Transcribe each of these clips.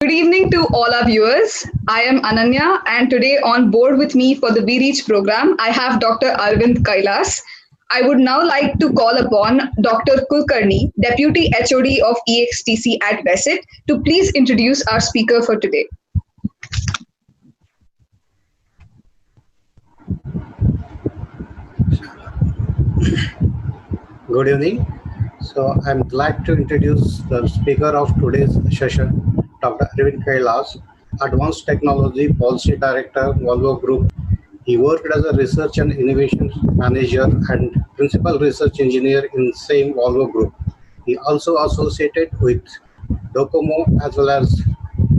Good evening to all our viewers. I am Ananya, and today on board with me for the REACH program, I have Dr. Aravind Kailas. I would now like to call upon Dr. Kulkarni, Deputy HOD of EXTC at BESIT, to please introduce our speaker for today. Good evening. So I'm glad to introduce the speaker of today's session, Dr. Aravind Kailas, Advanced Technology Policy Director, Volvo Group. He worked as a Research and Innovation Manager and Principal Research Engineer in same Volvo Group. He also associated with Docomo as well as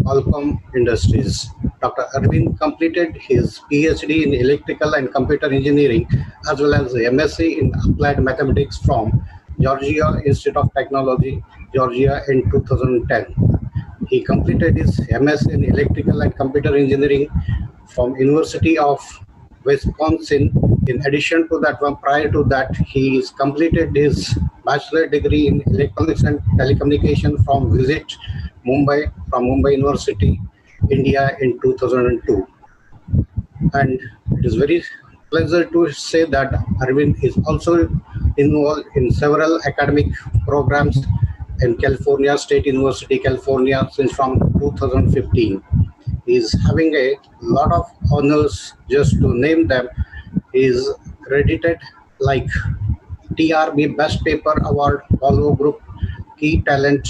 Qualcomm Industries. Dr. Aravind completed his PhD in Electrical and Computer Engineering as well as MSc in Applied Mathematics from Georgia Institute of Technology, Georgia in 2010. He completed his MSc in Electrical and Computer Engineering from University of Wisconsin. In addition to that one, prior to that, he has completed his bachelor degree in Electronics and Telecommunication from Visit Mumbai, from Mumbai University, India in 2002. And it is very pleasure to say that Aravind is also involved in several academic programs in California State University, California, since from 2015. He is having a lot of honors. Just to name them, he is credited like TRB Best Paper Award, Volvo Group, Key Talent,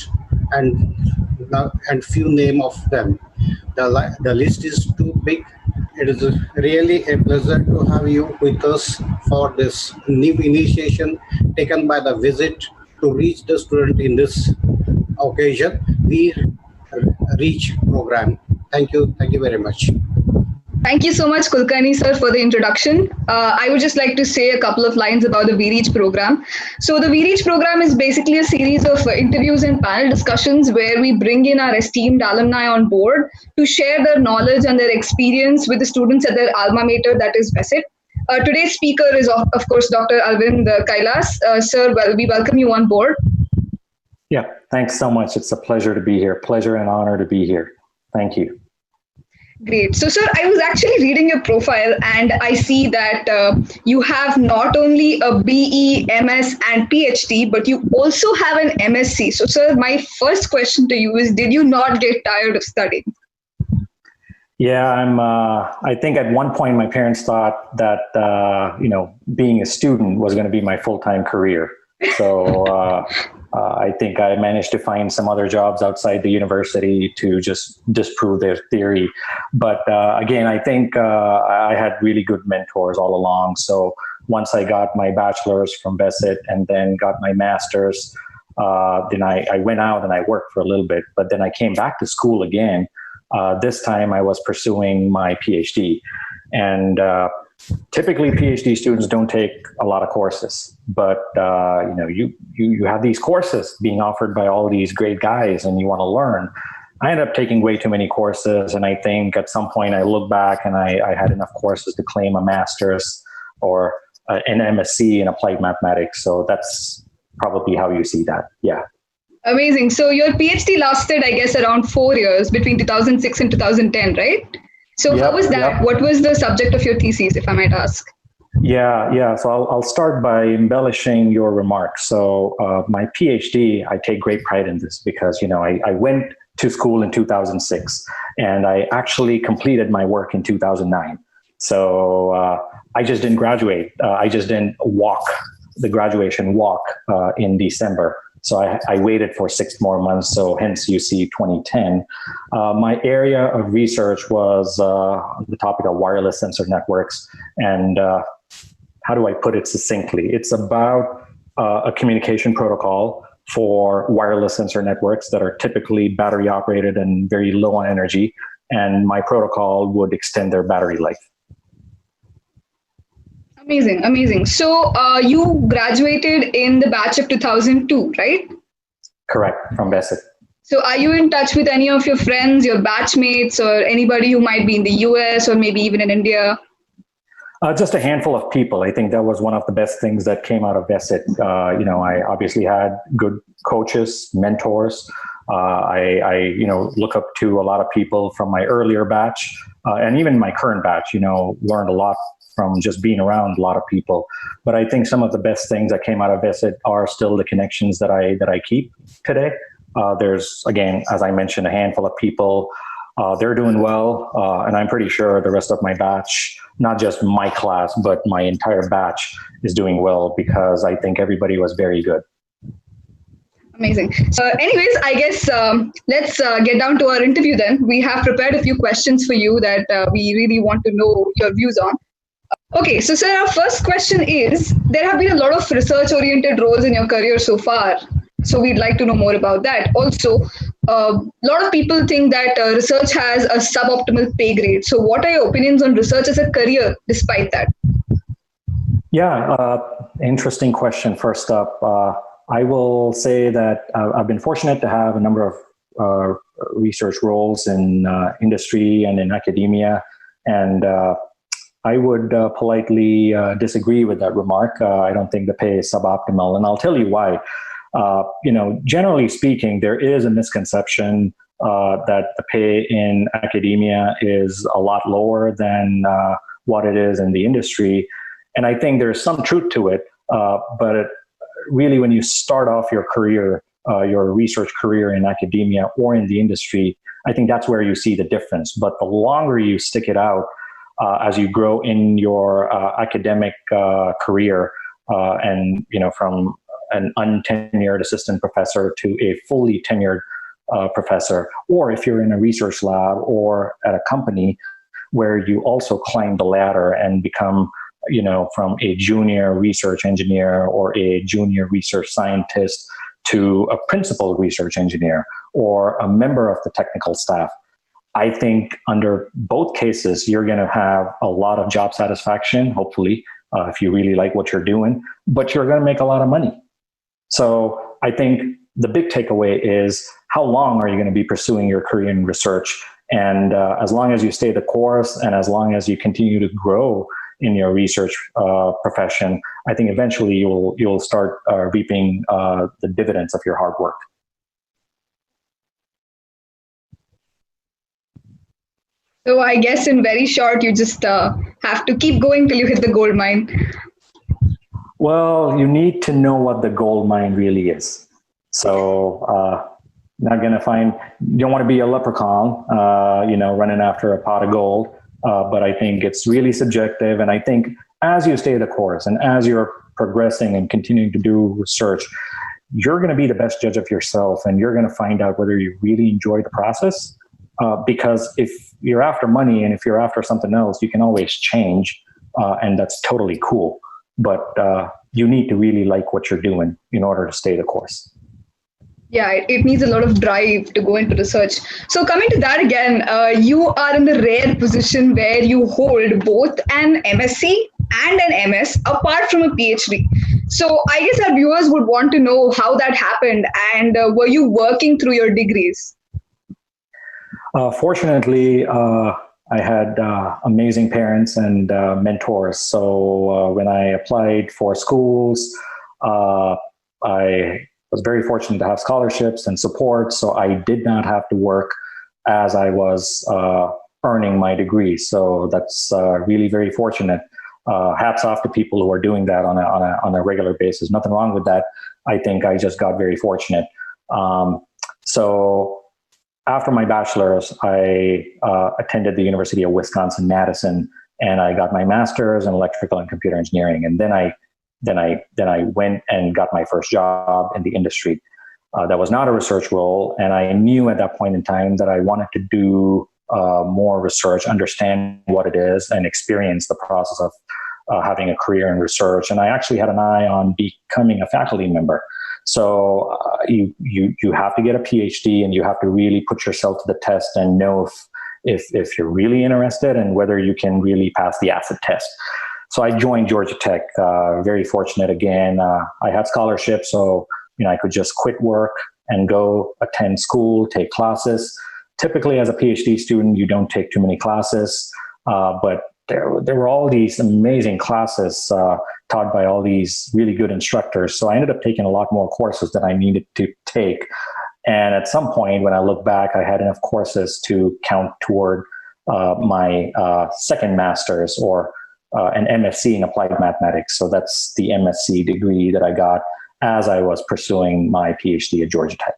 and few name of them. The list is too big. It is really a pleasure to have you with us for this new initiation taken by the Visit to reach the student in this occasion, the REACH program. Thank you very much. Thank you so much, Kulkarni sir, for the introduction. I would just like to say a couple of lines about the REACH program. So the REACH program is basically a series of interviews and panel discussions where we bring in our esteemed alumni on board to share their knowledge and their experience with the students at their alma mater, that is BESIT. Today's speaker is, of course, Dr. Aravind Kailas. Sir, we welcome you on board. Yeah, thanks so much. It's a pleasure to be here. Pleasure and honor to be here. Thank you. Great. So, sir, I was actually reading your profile and I see that you have not only a BE, MS, and PhD, but you also have an MSc. So, sir, my first question to you is, did you not get tired of studying? Yeah, I think at one point my parents thought that, being a student was going to be my full-time career. So I think I managed to find some other jobs outside the university to just disprove their theory. But again, I think I had really good mentors all along. So once I got my bachelor's from BESIT and then got my master's, then I went out and I worked for a little bit. But then I came back to school again. This time I was pursuing my PhD. And typically PhD students don't take a lot of courses, but you have these courses being offered by all these great guys and you want to learn. I ended up taking way too many courses, and I think at some point I look back and I had enough courses to claim a master's or an MSc in applied mathematics. So that's probably how you see that. Yeah. Amazing. So your PhD lasted, I guess, around 4 years between 2006 and 2010, right? So how was that? Yep. What was the subject of your thesis, if I might ask? Yeah. So I'll start by embellishing your remarks. So my PhD, I take great pride in this because, I went to school in 2006 and I actually completed my work in 2009. So I just didn't graduate. I just didn't walk the graduation walk in December. So I waited for 6 more months. So hence you see 2010. My area of research was the topic of wireless sensor networks. And how do I put it succinctly? It's about a communication protocol for wireless sensor networks that are typically battery operated and very low on energy. And my protocol would extend their battery life. Amazing. So you graduated in the batch of 2002, right? Correct, from BESIT. So are you in touch with any of your friends, your batchmates, or anybody who might be in the US or maybe even in India? Just a handful of people. I think that was one of the best things that came out of BESIT. I obviously had good coaches, mentors, I look up to a lot of people from my earlier batch, and even my current batch, learned a lot from just being around a lot of people. But I think some of the best things that came out of Visit are still the connections that I keep today. There's, again, as I mentioned, a handful of people. They're doing well, and I'm pretty sure the rest of my batch, not just my class, but my entire batch is doing well because I think everybody was very good. Amazing. So anyways, I guess let's get down to our interview then. We have prepared a few questions for you that we really want to know your views on. Okay, so sir, our first question is, there have been a lot of research-oriented roles in your career so far. So we'd like to know more about that. Also, a lot of people think that research has a suboptimal pay grade. So what are your opinions on research as a career despite that? Yeah, interesting question. First up, I will say that I've been fortunate to have a number of research roles in industry and in academia, and I would politely disagree with that remark. I don't think the pay is suboptimal, and I'll tell you why. Generally speaking, there is a misconception that the pay in academia is a lot lower than what it is in the industry, and I think there's some truth to it, but really, when you start off your career, your research career in academia or in the industry, I think that's where you see the difference. But the longer you stick it out, as you grow in your academic career, and from an untenured assistant professor to a fully tenured professor, or if you're in a research lab or at a company where you also climb the ladder and become from a junior research engineer or a junior research scientist to a principal research engineer or a member of the technical staff. I think under both cases, you're going to have a lot of job satisfaction, hopefully, if you really like what you're doing, but you're going to make a lot of money. So I think the big takeaway is, how long are you going to be pursuing your career in research? And as long as you stay the course and as long as you continue to grow in your research profession, I think eventually you'll start reaping the dividends of your hard work. So I guess in very short, you just have to keep going till you hit the gold mine. Well, you need to know what the gold mine really is. So not going to you don't want to be a leprechaun, running after a pot of gold. But I think it's really subjective. And I think as you stay the course and as you're progressing and continuing to do research, you're going to be the best judge of yourself, and you're going to find out whether you really enjoy the process. Because if you're after money and if you're after something else, you can always change, and that's totally cool. But you need to really like what you're doing in order to stay the course. Yeah, it needs a lot of drive to go into research. So coming to that again, you are in the rare position where you hold both an MSc and an MS apart from a PhD. So I guess our viewers would want to know how that happened, and were you working through your degrees? Fortunately, I had amazing parents and mentors. So when I applied for schools, I was very fortunate to have scholarships and support, so I did not have to work as I was earning my degree. So that's really very fortunate. Hats off to people who are doing that on a regular basis. Nothing wrong with that. I think I just got very fortunate. So after my bachelor's, I attended the University of Wisconsin-Madison, and I got my master's in electrical and computer engineering. And then I went and got my first job in the industry. That was not a research role, and I knew at that point in time that I wanted to do more research, understand what it is, and experience the process of having a career in research. And I actually had an eye on becoming a faculty member. So you have to get a PhD, and you have to really put yourself to the test and know if you're really interested and whether you can really pass the acid test. So I joined Georgia Tech. Very fortunate again. I had scholarships, so I could just quit work and go attend school, take classes. Typically, as a PhD student, you don't take too many classes, but there were all these amazing classes taught by all these really good instructors. So I ended up taking a lot more courses than I needed to take. And at some point, when I look back, I had enough courses to count toward my second master's, or an MSc in applied mathematics. So that's the MSc degree that I got as I was pursuing my PhD at Georgia Tech.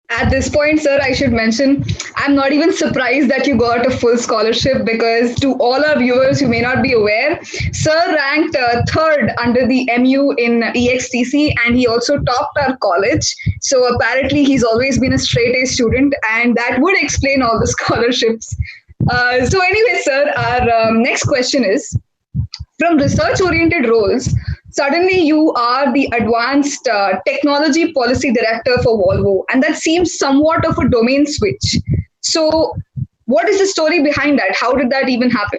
At this point, sir, I should mention, I'm not even surprised that you got a full scholarship, because to all our viewers who may not be aware, sir ranked third under the MU in EXTC, and he also topped our college. So apparently he's always been a straight A student, and that would explain all the scholarships. So anyway, sir, our next question is, from research-oriented roles, suddenly you are the advanced technology policy director for Volvo, and that seems somewhat of a domain switch. So what is the story behind that? How did that even happen?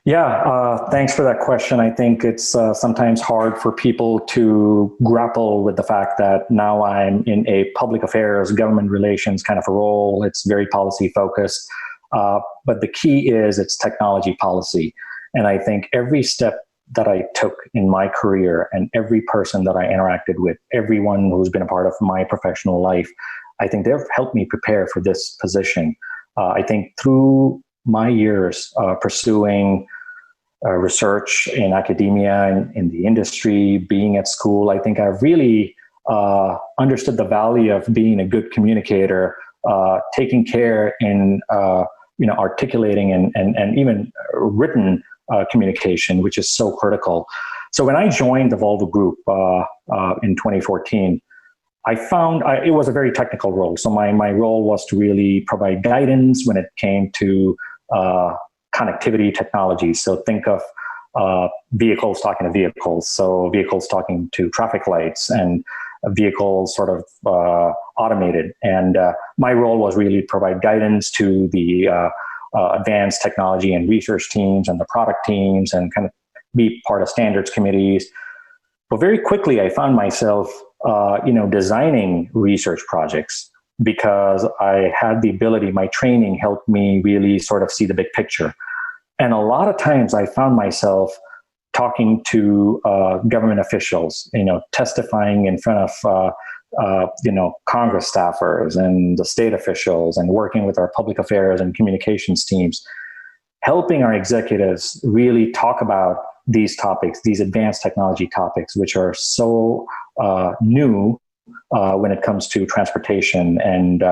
Yeah, thanks for that question. I think it's sometimes hard for people to grapple with the fact that now I'm in a public affairs, government relations kind of a role. It's very policy focused. But the key is it's technology policy. And I think every step that I took in my career, and every person that I interacted with, everyone who's been a part of my professional life, I think they've helped me prepare for this position. I think through my years pursuing research in academia and in the industry, being at school, I think I've really understood the value of being a good communicator, taking care in articulating and even written communication, which is so critical. So when I joined the Volvo Group in 2014, I found it was a very technical role. So my role was to really provide guidance when it came to connectivity technology. So think of vehicles talking to vehicles. So vehicles talking to traffic lights, and vehicles sort of automated. And my role was really provide guidance to the advanced technology and research teams and the product teams, and kind of be part of standards committees. But very quickly, I found myself, designing research projects, because I had the ability, my training helped me really sort of see the big picture. And a lot of times I found myself talking to government officials, testifying in front of Congress staffers and the state officials, and working with our public affairs and communications teams, helping our executives really talk about these topics, these advanced technology topics, which are so new when it comes to transportation. And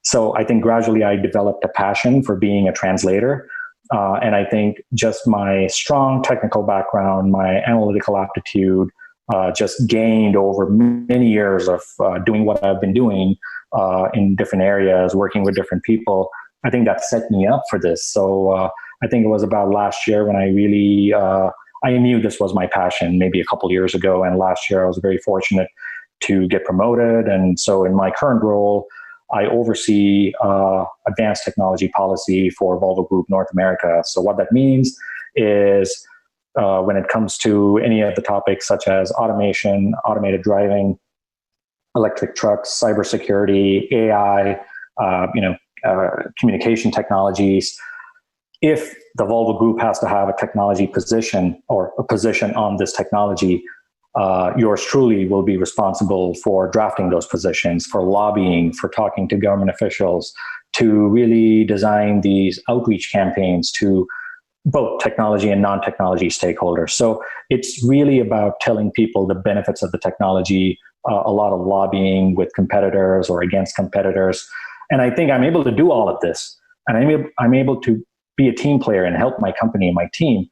so I think gradually I developed a passion for being a translator. And I think just my strong technical background, my analytical aptitude, just gained over many years of doing what I've been doing in different areas, working with different people. I think that set me up for this. So I think it was about last year when I really, I knew this was my passion, maybe a couple of years ago. And last year I was very fortunate to get promoted. And so in my current role, I oversee advanced technology policy for Volvo Group North America. So what that means is when it comes to any of the topics such as automation, automated driving, electric trucks, cybersecurity, AI, communication technologies, if the Volvo Group has to have a technology position or a position on this technology, yours truly will be responsible for drafting those positions, for lobbying, for talking to government officials, to really design these outreach campaigns to both technology and non-technology stakeholders. So it's really about telling people the benefits of the technology, a lot of lobbying with competitors or against competitors. And I think I'm able to do all of this. And I'm able to be a team player and help my company and my team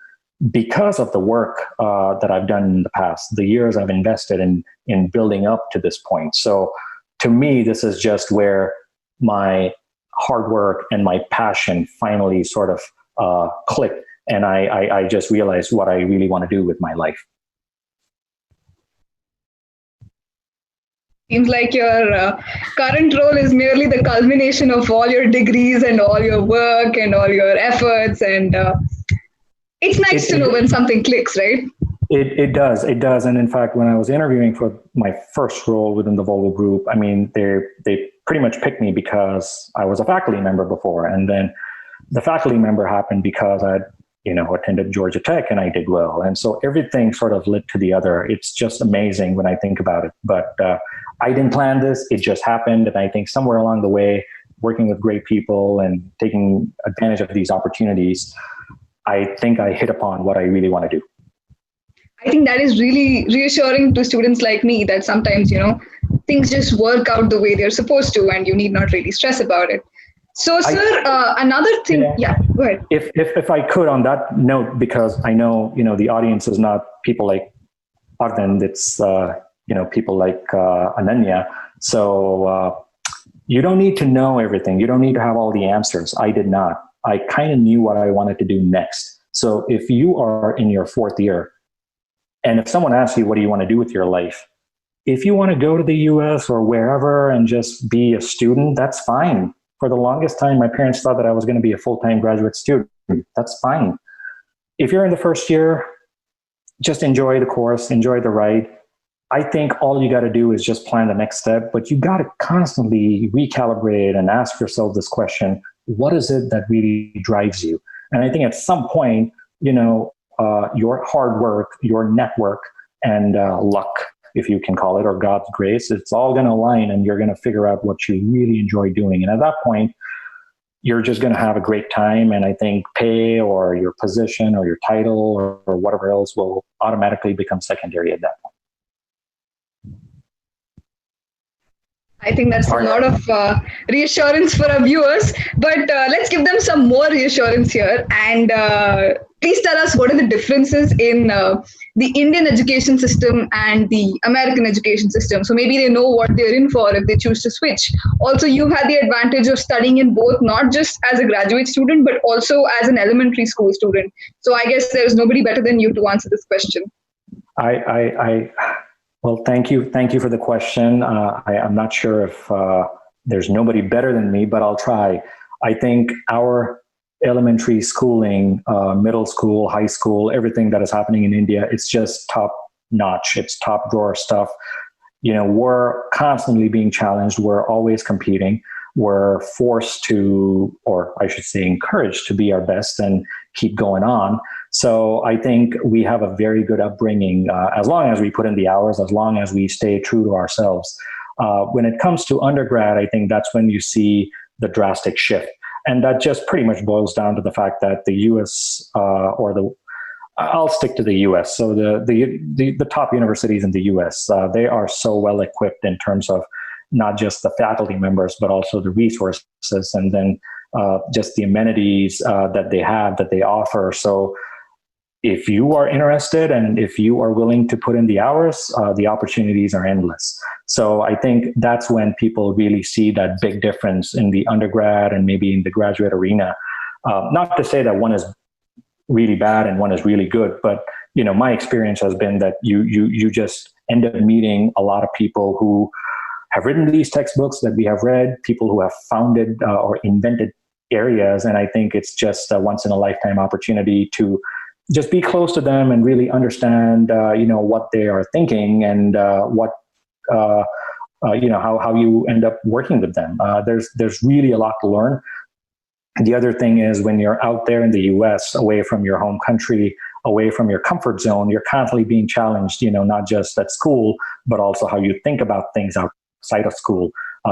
because of the work that I've done in the past, the years I've invested in building up to this point. So to me, this is just where my hard work and my passion finally sort of clicked. And I just realized what I really want to do with my life. Seems like your current role is merely the culmination of all your degrees and all your work and all your efforts. And it's nice to know when something clicks, right? It does. And in fact, when I was interviewing for my first role within the Volvo Group, I mean, they pretty much picked me because I was a faculty member before. And then the faculty member happened because I had attended Georgia Tech and I did well. And so everything sort of led to the other. It's just amazing when I think about it. But I didn't plan this. It just happened. And I think somewhere along the way, working with great people and taking advantage of these opportunities, I think I hit upon what I really want to do. I think that is really reassuring to students like me that sometimes, things just work out the way they're supposed to and you need not really stress about it. So, sir, another thing, go ahead. If I could on that note, because I know, the audience is not people like Aravind, it's, people like Ananya. So you don't need to know everything. You don't need to have all the answers. I did not. I kind of knew what I wanted to do next. So if you are in your 4th year, and if someone asks you, what do you want to do with your life? If you want to go to the US or wherever and just be a student, that's fine. For the longest time, my parents thought that I was going to be a full-time graduate student. That's fine. If you're in the 1st year, just enjoy the course, enjoy the ride. I think all you got to do is just plan the next step, but you got to constantly recalibrate and ask yourself this question: what is it that really drives you? And I think at some point, your hard work, your network, and luck, if you can call it, or God's grace, it's all going to align and you're going to figure out what you really enjoy doing. And at that point, you're just going to have a great time. And I think pay or your position or your title or whatever else will automatically become secondary at that point. I think that's a lot of reassurance for our viewers, but let's give them some more reassurance here. And please tell us, what are the differences in the Indian education system and the American education system? So maybe they know what they're in for if they choose to switch. Also, you've had the advantage of studying in both, not just as a graduate student, but also as an elementary school student. So I guess there's nobody better than you to answer this question. Well, thank you. Thank you for the question. I'm not sure if there's nobody better than me, but I'll try. I think our elementary schooling, middle school, high school, everything that is happening in India, it's just top notch. It's top drawer stuff. We're constantly being challenged. We're always competing. We're forced to, or I should say encouraged to be our best and keep going on. So I think we have a very good upbringing, as long as we put in the hours, as long as we stay true to ourselves. When it comes to undergrad, I think that's when you see the drastic shift. And that just pretty much boils down to the fact that the US, I'll stick to the US. So the top universities in the US, they are so well equipped in terms of not just the faculty members, but also the resources and then just the amenities that they offer. So if you are interested and if you are willing to put in the hours, the opportunities are endless. So I think that's when people really see that big difference in the undergrad and maybe in the graduate arena. Not to say that one is really bad and one is really good, but my experience has been that you just end up meeting a lot of people who have written these textbooks that we have read, people who have founded or invented areas. And I think it's just a once in a lifetime opportunity to just be close to them and really understand, what they are thinking and how you end up working with them. There's really a lot to learn. The other thing is when you're out there in the US, away from your home country, away from your comfort zone, you're constantly being challenged, not just at school, but also how you think about things outside of school.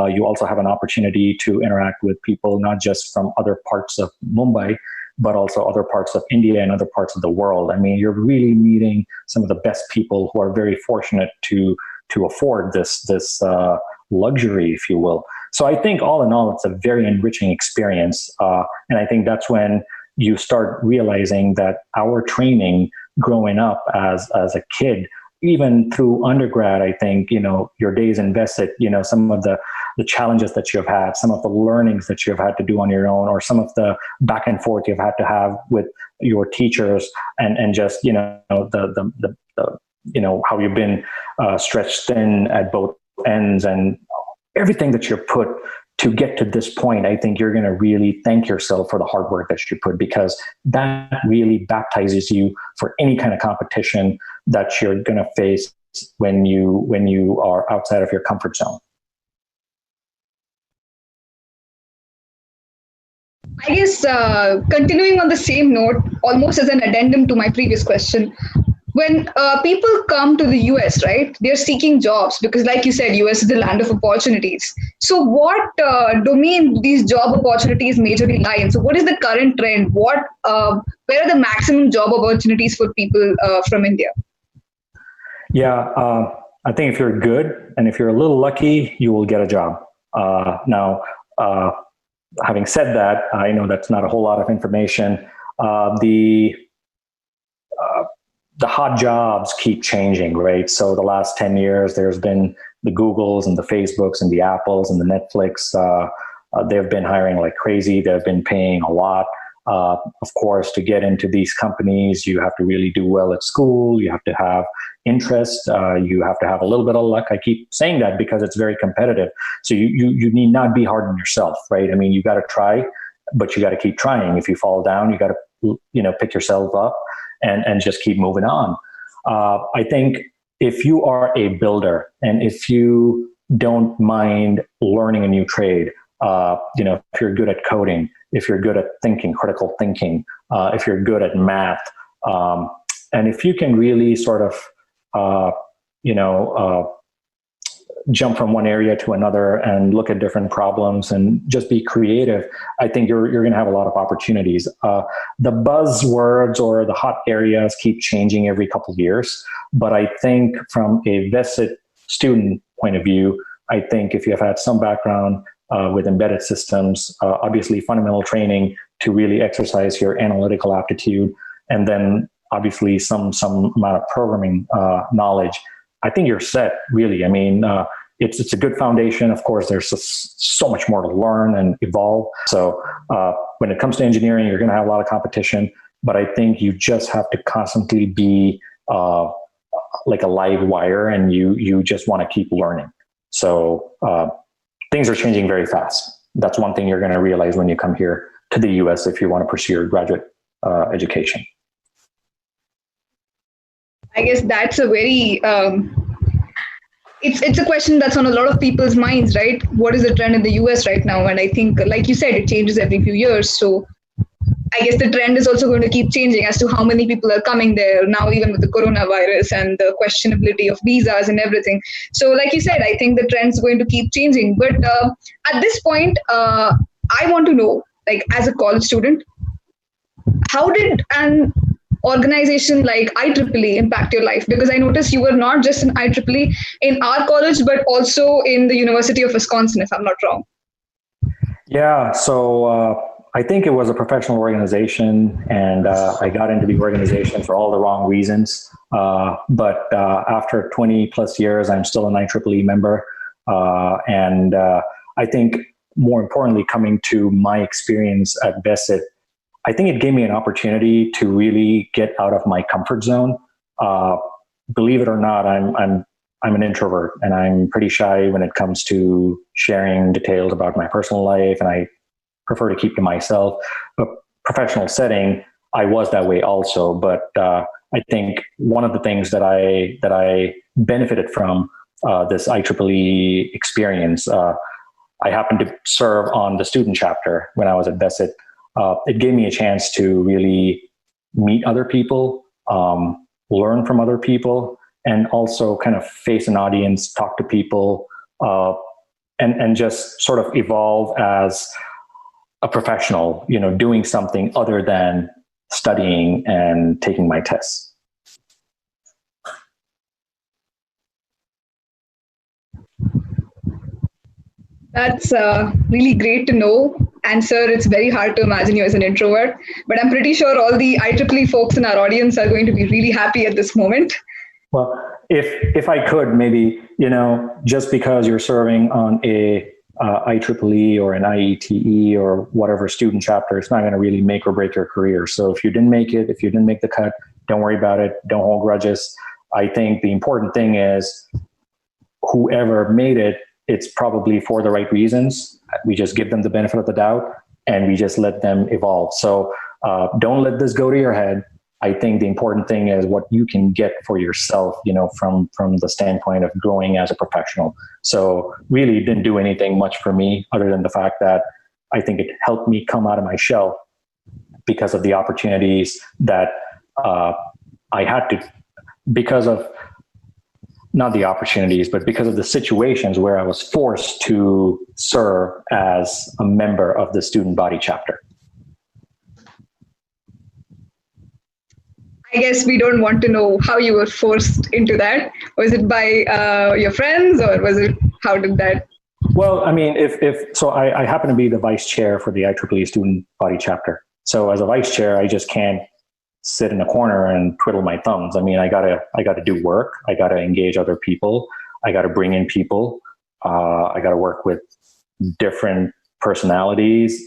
You also have an opportunity to interact with people, not just from other parts of Mumbai, but also other parts of India and other parts of the world. I mean, you're really meeting some of the best people who are very fortunate to afford this luxury, if you will. So I think all in all, it's a very enriching experience. And I think that's when you start realizing that our training growing up as a kid, even through undergrad, I think, your days invested, some of the challenges that you've had, some of the learnings that you've had to do on your own, or some of the back and forth you've had to have with your teachers and just, how you've been stretched thin at both ends and everything that you're put to get to this point. I think you're going to really thank yourself for the hard work that you put, because that really baptizes you for any kind of competition that you're going to face when you are outside of your comfort zone. I guess continuing on the same note, almost as an addendum to my previous question, when people come to the US, right, they're seeking jobs because, like you said, US is the land of opportunities. So, what domain do these job opportunities majorly lie in? So, what is the current trend? Where are the maximum job opportunities for people from India? Yeah, I think if you're good and if you're a little lucky, you will get a job. Now, having said that, I know that's not a whole lot of information. The hot jobs keep changing, right? So the last 10 years, there's been the Googles and the Facebooks and the Apples and the Netflix. They've been hiring like crazy. They've been paying a lot. Of course, to get into these companies, you have to really do well at school. You have to have interest. You have to have a little bit of luck. I keep saying that because it's very competitive. So you need not be hard on yourself, right? I mean, you got to try, but you got to keep trying. If you fall down, you got to pick yourself up and just keep moving on. I think if you are a builder and if you don't mind learning a new trade, if you're good at coding, if you're good at thinking, critical thinking, if you're good at math, and if you can really sort of, jump from one area to another and look at different problems and just be creative, I think you're going to have a lot of opportunities. The buzzwords or the hot areas keep changing every couple of years, but I think from a vested student point of view, I think if you have had some background with embedded systems, obviously fundamental training to really exercise your analytical aptitude, and then obviously some amount of programming knowledge, I think you're set, really. I mean, it's a good foundation. Of course, there's so much more to learn and evolve. So when it comes to engineering, you're going to have a lot of competition, but I think you just have to constantly be like a live wire, and you just want to keep learning. So things are changing very fast. That's one thing you're going to realize when you come here to the US if you want to pursue your graduate education. I guess that's a very it's a question that's on a lot of people's minds, right? What is the trend in the US right now? And I think, like you said, it changes every few years. So I guess the trend is also going to keep changing as to how many people are coming there now, even with the coronavirus and the questionability of visas and everything. So, like you said, I think the trend's going to keep changing. But at this point, I want to know, like, as a college student, how did an organization like IEEE impact your life? Because I noticed you were not just in IEEE in our college, but also in the University of Wisconsin, if I'm not wrong. Yeah, so I think it was a professional organization, and I got into the organization for all the wrong reasons. But after 20 plus years, I'm still an IEEE member. And I think more importantly, coming to my experience at Besset, I think it gave me an opportunity to really get out of my comfort zone. Believe it or not, I'm an introvert, and I'm pretty shy when it comes to sharing details about my personal life, and I prefer to keep to myself. But professional setting, I was that way also. But I think one of the things that I benefited from this IEEE experience, I happened to serve on the student chapter when I was at Besset. It gave me a chance to really meet other people, learn from other people, and also kind of face an audience, talk to people, and just sort of evolve as a professional, doing something other than studying and taking my tests. That's really great to know. And sir, it's very hard to imagine you as an introvert, but I'm pretty sure all the IEEE folks in our audience are going to be really happy at this moment. Well, if I could, maybe, just because you're serving on a IEEE or an IETE or whatever student chapter, it's not going to really make or break your career. So if you didn't make it, if you didn't make the cut, don't worry about it. Don't hold grudges. I think the important thing is whoever made it, it's probably for the right reasons. We just give them the benefit of the doubt and we just let them evolve. So don't let this go to your head. I think the important thing is what you can get for yourself, from the standpoint of growing as a professional. So really didn't do anything much for me other than the fact that I think it helped me come out of my shell because of the opportunities that I had to, because of, not the opportunities, but because of the situations where I was forced to serve as a member of the student body chapter. I guess we don't want to know how you were forced into that. Was it by your friends, or was it, how did that? Well, I mean, so I happen to be the vice chair for the IEEE student body chapter. So as a vice chair, I just can't sit in a corner and twiddle my thumbs. I mean, I gotta do work. I gotta engage other people. I gotta bring in people. I gotta work with different personalities,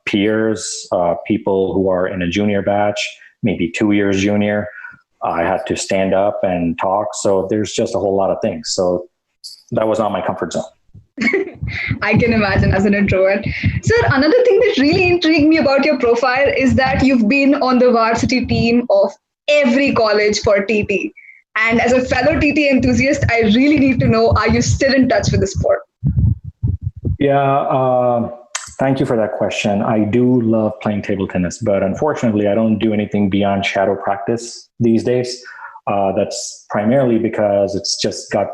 peers, people who are in a junior batch, maybe 2 years junior. I had to stand up and talk. So there's just a whole lot of things. So that was not my comfort zone. I can imagine as an introvert. Sir, another thing that really intrigued me about your profile is that you've been on the varsity team of every college for TT. And as a fellow TT enthusiast, I really need to know, are you still in touch with the sport? Yeah, thank you for that question. I do love playing table tennis, but unfortunately, I don't do anything beyond shadow practice these days. That's primarily because it's just got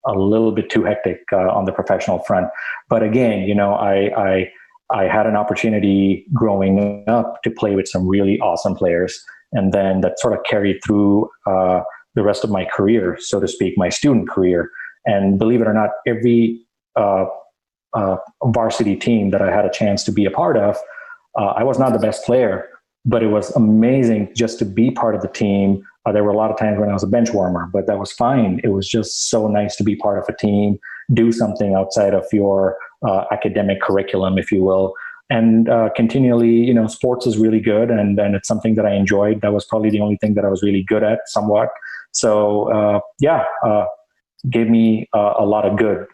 a little bit too hectic on the professional front. But again, you know, I had an opportunity growing up to play with some really awesome players, and then that sort of carried through the rest of my career, so to speak, my student career. And believe it or not, every varsity team that I had a chance to be a part of, I was not the best player, but it was amazing just to be part of the team. There were a lot of times when I was a bench warmer, but that was fine. It was just so nice to be part of a team, do something outside of your academic curriculum, if you will. And continually, you know, sports is really good, and it's something that I enjoyed. That was probably the only thing that I was really good at, somewhat. So gave me a lot of good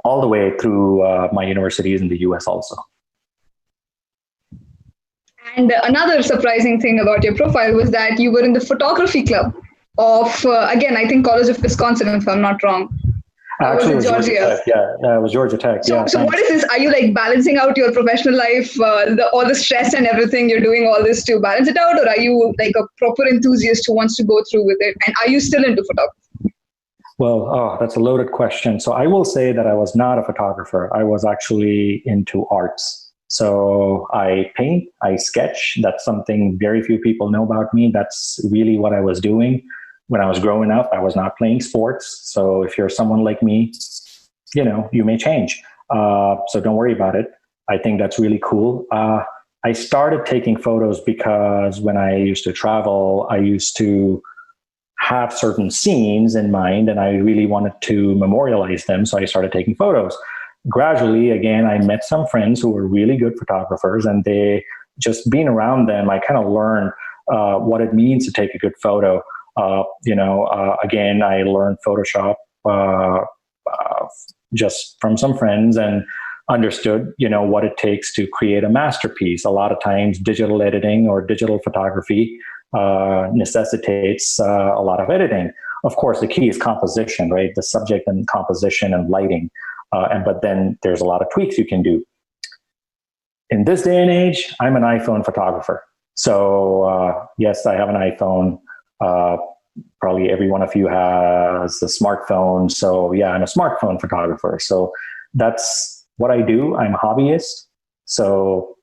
all the way through my universities in the US also. And another surprising thing about your profile was that you were in the photography club of, again, I think College of Wisconsin, if I'm not wrong. Actually, was it Georgia? Tech. Yeah, it was Georgia Tech. So, yeah, so what is this? Are you like balancing out your professional life, all the stress and everything? You're doing all this to balance it out, or are you like a proper enthusiast who wants to go through with it? And are you still into photography? Well, that's a loaded question. So I will say that I was not a photographer. I was actually into arts. So I paint, I sketch. That's something very few people know about me. That's really what I was doing. When I was growing up, I was not playing sports. So if you're someone like me, you know, you may change. So don't worry about it. I think that's really cool. I started taking photos because when I used to travel, I used to have certain scenes in mind and I really wanted to memorialize them. So I started taking photos. Gradually, again, I met some friends who were really good photographers, and they, just being around them, I kind of learned what it means to take a good photo. Again, I learned Photoshop just from some friends and understood, you know, what it takes to create a masterpiece. A lot of times digital editing or digital photography necessitates a lot of editing. Of course, the key is composition, right? The subject and composition and lighting. But then there's a lot of tweaks you can do. In this day and age, I'm an iPhone photographer. So yes, I have an iPhone. Probably every one of you has a smartphone. So yeah, I'm a smartphone photographer. So that's what I do. I'm a hobbyist. So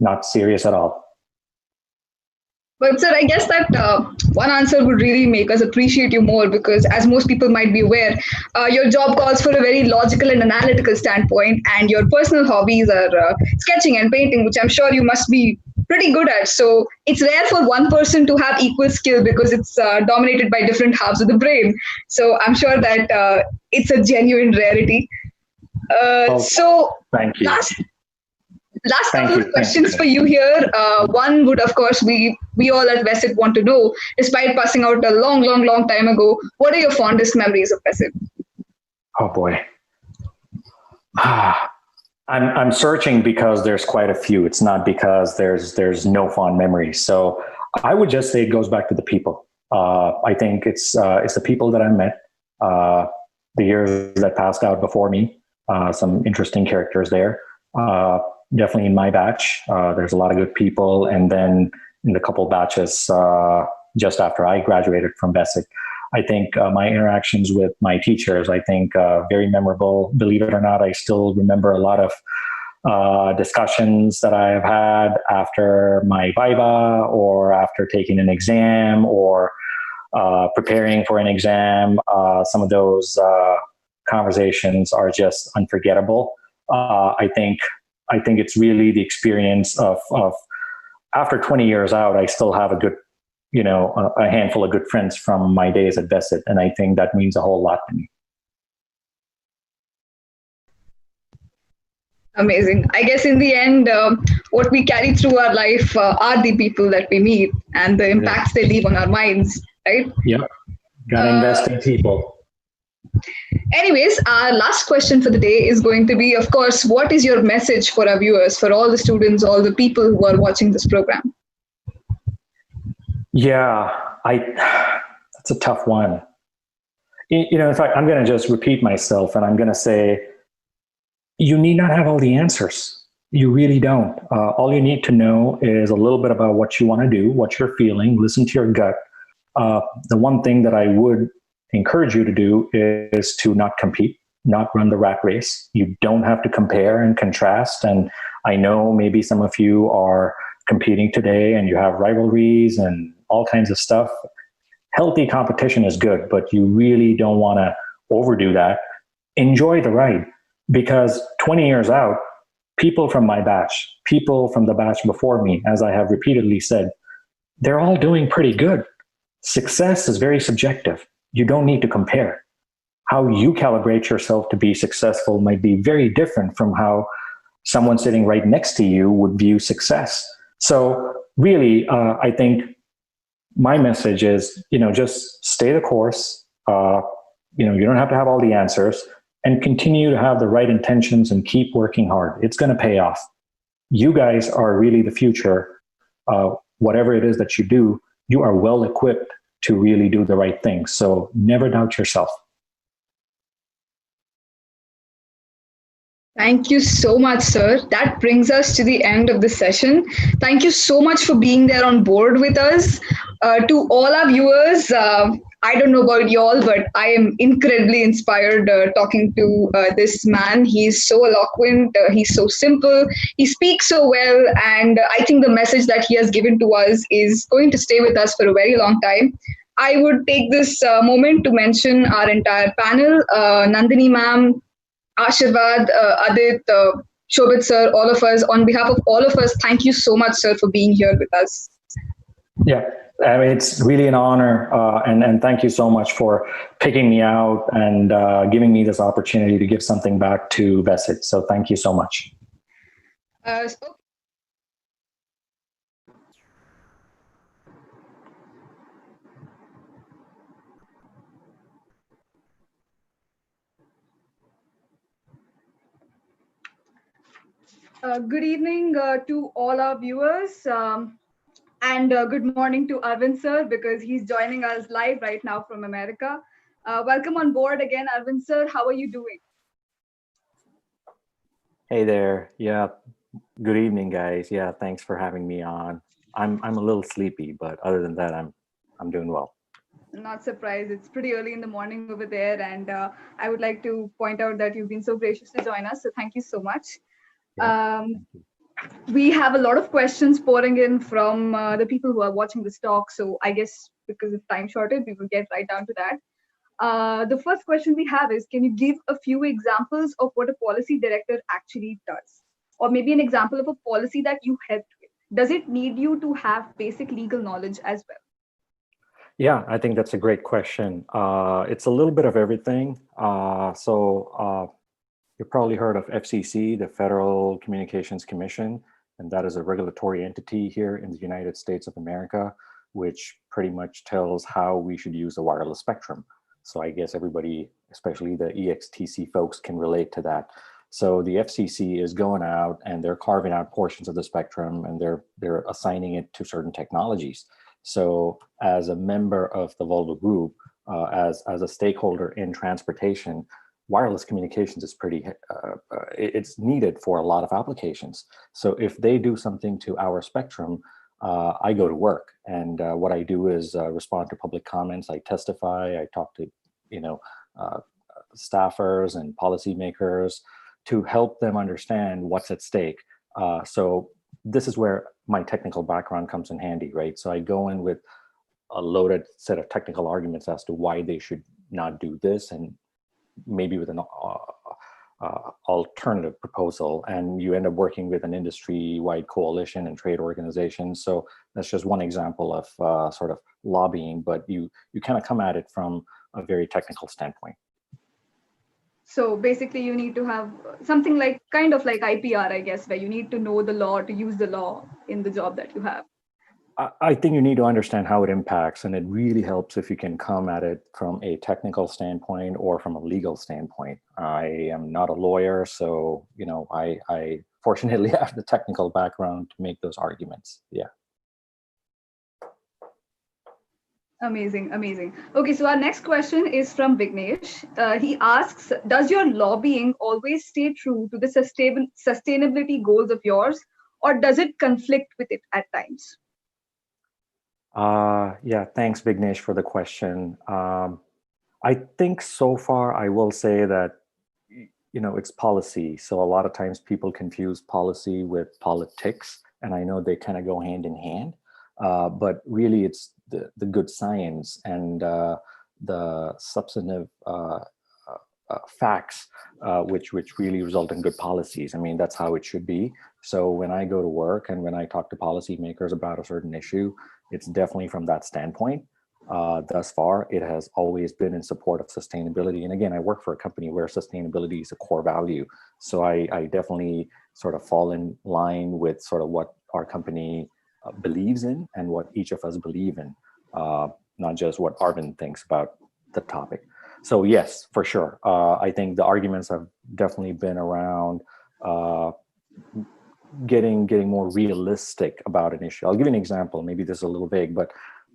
not serious at all. But sir, I guess that one answer would really make us appreciate you more, because as most people might be aware, your job calls for a very logical and analytical standpoint, and your personal hobbies are sketching and painting, which I'm sure you must be pretty good at. So it's rare for one person to have equal skill because it's dominated by different halves of the brain. So I'm sure that it's a genuine rarity. So thank you. Last couple of questions for you here. One would, of course, we all at Vesit want to know, despite passing out a long time ago, what are your fondest memories of Vesit? Oh boy. I'm searching because there's quite a few. It's not because there's no fond memories. So I would just say it goes back to the people. I think it's the people that I met, the years that passed out before me, some interesting characters there. Definitely in my batch, there's a lot of good people. And then in the couple batches just after I graduated from BESIC, I think my interactions with my teachers, I think very memorable. Believe it or not, I still remember a lot of discussions that I've had after my Viva or after taking an exam or preparing for an exam. Some of those conversations are just unforgettable. I think it's really the experience of after 20 years out, I still have a good, a handful of good friends from my days at BESIT, and I think that means a whole lot to me. Amazing. I guess in the end, what we carry through our life are the people that we meet and the impacts they leave on our minds, right? Yeah. Gotta invest in people. Anyways, our last question for the day is going to be, of course, what is your message for our viewers, for all the students, all the people who are watching this program? Yeah, that's a tough one. In fact, I'm going to just repeat myself and I'm going to say, you need not have all the answers. You really don't. All you need to know is a little bit about what you want to do, what you're feeling, listen to your gut. The one thing that I would encourage you to do is to not compete, not run the rat race. You don't have to compare and contrast. And I know maybe some of you are competing today and you have rivalries and all kinds of stuff. Healthy competition is good, but you really don't want to overdo that. Enjoy the ride, because 20 years out, people from my batch, people from the batch before me, as I have repeatedly said, they're all doing pretty good. Success is very subjective. You don't need to compare. How you calibrate yourself to be successful might be very different from how someone sitting right next to you would view success. So really, I think my message is, just stay the course. You don't have to have all the answers, and continue to have the right intentions and keep working hard. It's going to pay off. You guys are really the future. Whatever it is that you do, you are well equipped to really do the right thing. So never doubt yourself. Thank you so much, sir. That brings us to the end of the session. Thank you so much for being there on board with us. To all our viewers, I don't know about y'all, but I am incredibly inspired talking to this man. He's so eloquent, he's so simple, he speaks so well, and I think the message that he has given to us is going to stay with us for a very long time. I would take this moment to mention our entire panel, Nandini ma'am, Ashirvad, Adit, Shobit sir, all of us. On behalf of all of us, thank you so much, sir, for being here with us. Yeah, I mean, it's really an honor, and thank you so much for picking me out and giving me this opportunity to give something back to BESIT. So thank you so much. Good evening to all our viewers, and good morning to Aravind sir, because he's joining us live right now from America. Welcome on board again, Aravind sir. How are you doing? Hey there. Yeah. Good evening, guys. Yeah, thanks for having me on. I'm a little sleepy, but other than that, I'm doing well. Not surprised. It's pretty early in the morning over there, and I would like to point out that you've been so gracious to join us. So thank you so much. Yeah, we have a lot of questions pouring in from the people who are watching this talk. So I guess because of time shortage, we will get right down to that. The first question we have is, can you give a few examples of what a policy director actually does? Or maybe an example of a policy that you helped with. Does it need you to have basic legal knowledge as well? Yeah, I think that's a great question. It's a little bit of everything. You've probably heard of FCC, the Federal Communications Commission, and that is a regulatory entity here in the United States of America, which pretty much tells how we should use the wireless spectrum. So I guess everybody, especially the EXTC folks, can relate to that. So the FCC is going out and they're carving out portions of the spectrum and they're assigning it to certain technologies. So as a member of the Volvo Group, as a stakeholder in transportation, wireless communications is it's needed for a lot of applications. So if they do something to our spectrum, I go to work, and what I do is respond to public comments. I testify. I talk to, uh, staffers and policymakers to help them understand what's at stake. So this is where my technical background comes in handy, right? So I go in with a loaded set of technical arguments as to why they should not do this, and maybe with an alternative proposal, and you end up working with an industry-wide coalition and trade organizations. So that's just one example of sort of lobbying, but you kind of come at it from a very technical standpoint. So basically you need to have something like kind of like IPR, I guess, where you need to know the law to use the law in the job that you have. I think you need to understand how it impacts, and it really helps if you can come at it from a technical standpoint or from a legal standpoint. I am not a lawyer, so I fortunately have the technical background to make those arguments. Yeah. Amazing, amazing. Okay, so our next question is from Vignesh. He asks, does your lobbying always stay true to the sustainability goals of yours, or does it conflict with it at times? Yeah, thanks, Vignesh, for the question. I think so far I will say that, it's policy. So a lot of times people confuse policy with politics, and I know they kind of go hand in hand, but really it's the good science and the substantive facts, which really result in good policies. I mean, that's how it should be. So when I go to work and when I talk to policymakers about a certain issue, it's definitely from that standpoint. Thus far, it has always been in support of sustainability. And again, I work for a company where sustainability is a core value. So I definitely sort of fall in line with sort of what our company believes in and what each of us believe in, not just what Aravind thinks about the topic. So yes, for sure. I think the arguments have definitely been around getting more realistic about an issue. I'll give you an example. Maybe this is a little vague, but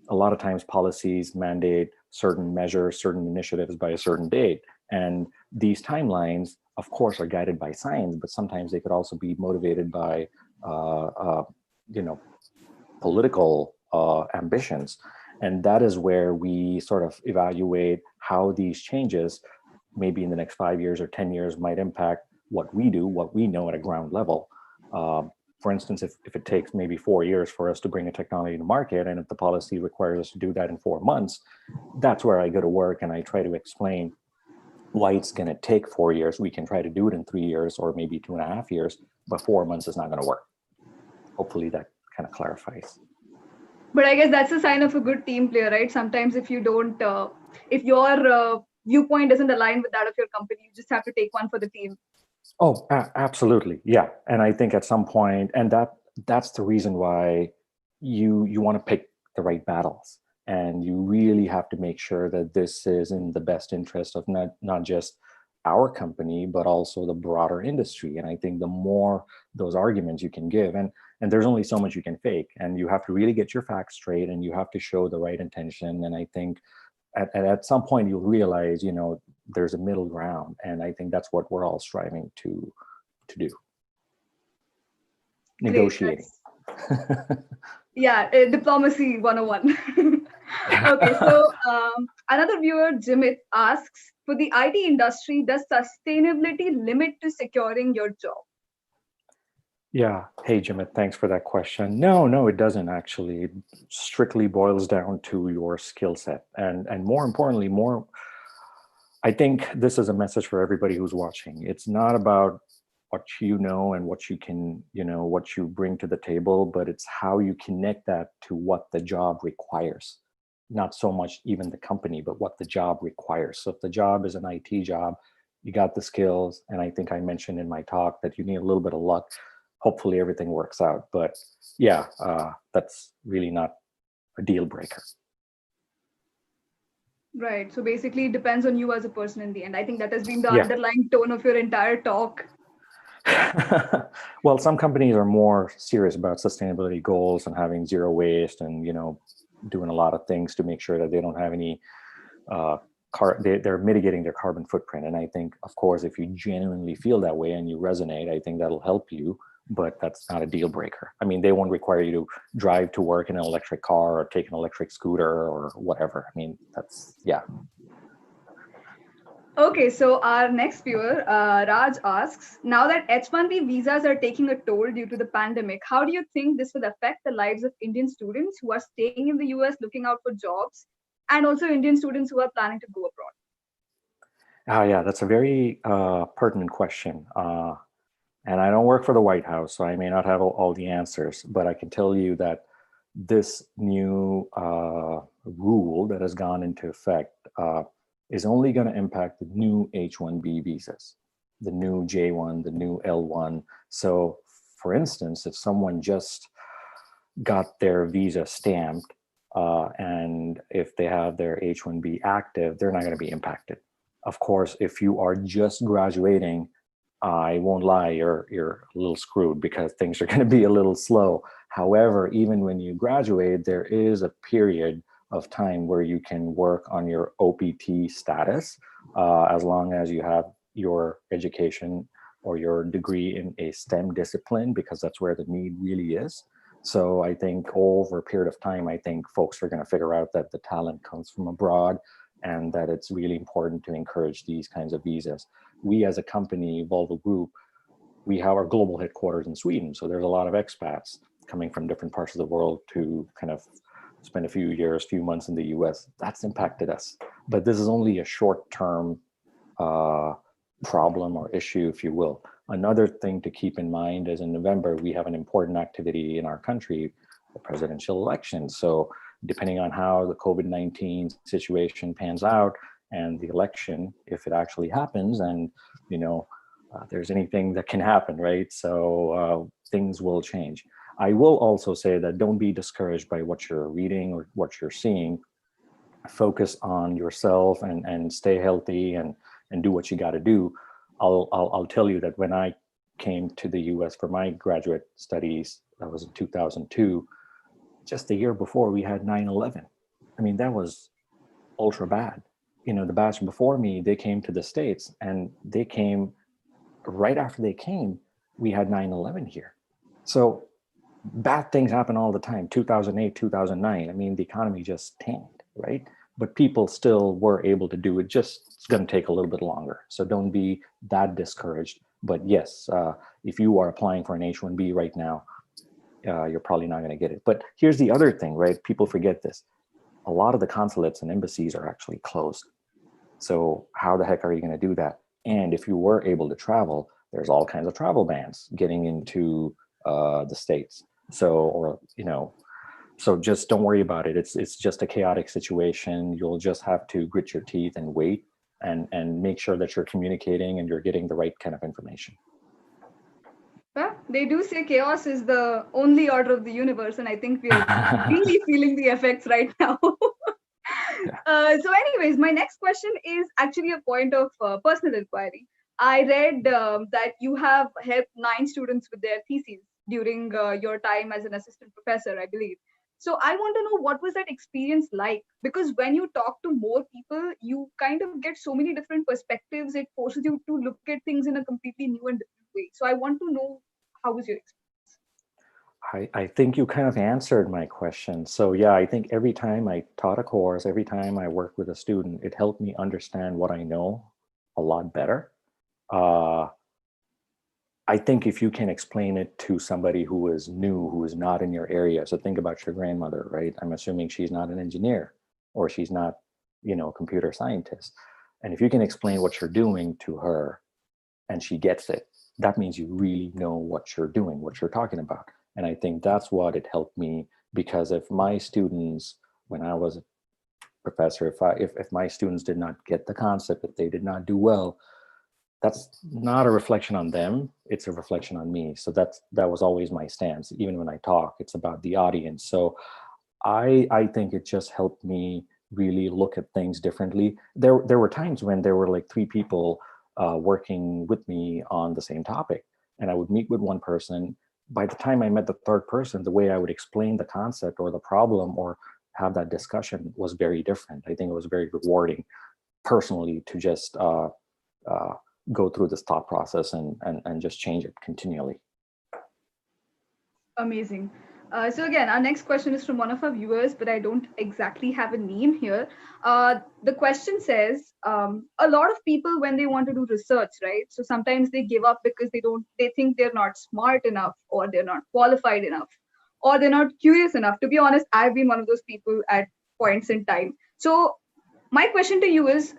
a lot of times policies mandate certain measures, certain initiatives by a certain date. And these timelines, of course, are guided by science, but sometimes they could also be motivated by, political ambitions. And that is where we sort of evaluate how these changes, maybe in the next 5 years or 10 years, might impact what we do, what we know at a ground level. For instance, if it takes maybe 4 years for us to bring a technology to market, and if the policy requires us to do that in 4 months, that's where I go to work and I try to explain why it's going to take 4 years. We can try to do it in 3 years or maybe 2.5 years, but 4 months is not going to work. Hopefully that kind of clarifies. But I guess that's a sign of a good team player, right? Sometimes if you don't, if your viewpoint doesn't align with that of your company, you just have to take one for the team. Oh, absolutely. Yeah. And I think at some point, and that's the reason why you want to pick the right battles. And you really have to make sure that this is in the best interest of not just our company, but also the broader industry. And I think the more those arguments you can give, and there's only so much you can fake, and you have to really get your facts straight, and you have to show the right intention. And I think at some point you'll realize, there's a middle ground. And I think that's what we're all striving to do. Great. Negotiating. Yeah, diplomacy 101. Okay, so another viewer, Jimit, asks, for the IT industry, does sustainability limit to securing your job? Yeah. Hey, Jimit, thanks for that question. No, it doesn't actually. It strictly boils down to your skill set. And more importantly, I think this is a message for everybody who's watching. It's not about what you know and what you can, what you bring to the table, but it's how you connect that to what the job requires. Not so much even the company, but what the job requires. So if the job is an IT job, you got the skills. And I think I mentioned in my talk that you need a little bit of luck. Hopefully everything works out. But yeah, that's really not a deal breaker. Right. So basically it depends on you as a person in the end. I think that has been the underlying tone of your entire talk. Well, some companies are more serious about sustainability goals and having zero waste and, doing a lot of things to make sure that they don't have any they're mitigating their carbon footprint. And I think, of course, if you genuinely feel that way and you resonate, I think that'll help you, but that's not a deal breaker. I mean, they won't require you to drive to work in an electric car or take an electric scooter or whatever. I mean, that's, yeah. Okay, so our next viewer, Raj asks, now that H-1B visas are taking a toll due to the pandemic, how do you think this will affect the lives of Indian students who are staying in the US looking out for jobs, and also Indian students who are planning to go abroad? Yeah, that's a very pertinent question. And I don't work for the White House, so I may not have all the answers, but I can tell you that this new rule that has gone into effect is only going to impact the new H-1B visas, the new J-1, the new L-1. So for instance, if someone just got their visa stamped and if they have their H-1B active, they're not going to be impacted. Of course, if you are just graduating, I won't lie, you're a little screwed because things are going to be a little slow. However, even when you graduate, there is a period of time where you can work on your OPT status as long as you have your education or your degree in a STEM discipline, because that's where the need really is. So I think over a period of time, I think folks are going to figure out that the talent comes from abroad and that it's really important to encourage these kinds of visas. We as a company, Volvo Group, we have our global headquarters in Sweden. So there's a lot of expats coming from different parts of the world to kind of spend a few months in the US. That's impacted us. But this is only a short-term problem or issue, if you will. Another thing to keep in mind is in November, we have an important activity in our country, the presidential election. So depending on how the COVID-19 situation pans out and the election, if it actually happens, and there's anything that can happen, right? So things will change. I will also say that don't be discouraged by what you're reading or what you're seeing. Focus on yourself and stay healthy and do what you got to do. I'll tell you that when I came to the US for my graduate studies, that was in 2002, just the year before we had 9/11. I mean, that was ultra bad. The batch before me, they came to the States and they came right after they came, we had 9/11 here. So bad things happen all the time. 2008, 2009, I mean, the economy just tanked, right? But people still were able to do it. Just it's going to take a little bit longer. So don't be that discouraged. But yes, if you are applying for an H-1B right now, you're probably not going to get it. But here's the other thing, right? People forget this. A lot of the consulates and embassies are actually closed. So how the heck are you going to do that? And if you were able to travel, there's all kinds of travel bans getting into the States. So just don't worry about it. It's just a chaotic situation. You'll just have to grit your teeth and wait and make sure that you're communicating and you're getting the right kind of information. Well, they do say chaos is the only order of the universe, and I think we are really feeling the effects right now. So anyways, my next question is actually a point of personal inquiry. I read that you have helped 9 students with their theses during your time as an assistant professor, I believe. So I want to know, what was that experience like? Because when you talk to more people, you kind of get so many different perspectives. It forces you to look at things in a completely new and different way. So I want to know, how was your experience? I think you kind of answered my question. So yeah, I think every time I taught a course, every time I worked with a student, it helped me understand what I know a lot better. I think if you can explain it to somebody who is new, who is not in your area. So think about your grandmother, right? I'm assuming she's not an engineer or she's not, a computer scientist. And if you can explain what you're doing to her and she gets it, that means you really know what you're doing, what you're talking about. And I think that's what it helped me, because if my students, when I was a professor, if my students did not get the concept, if they did not do well, that's not a reflection on them, it's a reflection on me. So that was always my stance. Even when I talk, it's about the audience. So I think it just helped me really look at things differently. There were times when there were like 3 people working with me on the same topic, and I would meet with one person. By the time I met the 3rd person, the way I would explain the concept or the problem or have that discussion was very different. I think it was very rewarding. personally to just go through this thought process and just change it continually. Amazing. So again, our next question is from one of our viewers, but I don't exactly have a name here. The question says, a lot of people, when they want to do research, right? So sometimes they give up because they think they're not smart enough, or they're not qualified enough, or they're not curious enough. To be honest, I've been one of those people at points in time. So my question to you is,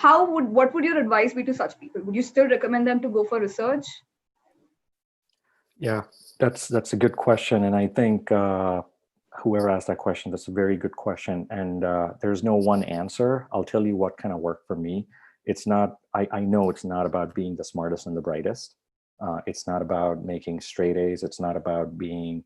what would your advice be to such people? Would you still recommend them to go for research? Yeah, that's a good question, and I think whoever asked that question, that's a very good question. And there's no one answer. I'll tell you what kind of worked for me. It's not. I know it's not about being the smartest and the brightest. It's not about making straight A's. It's not about being,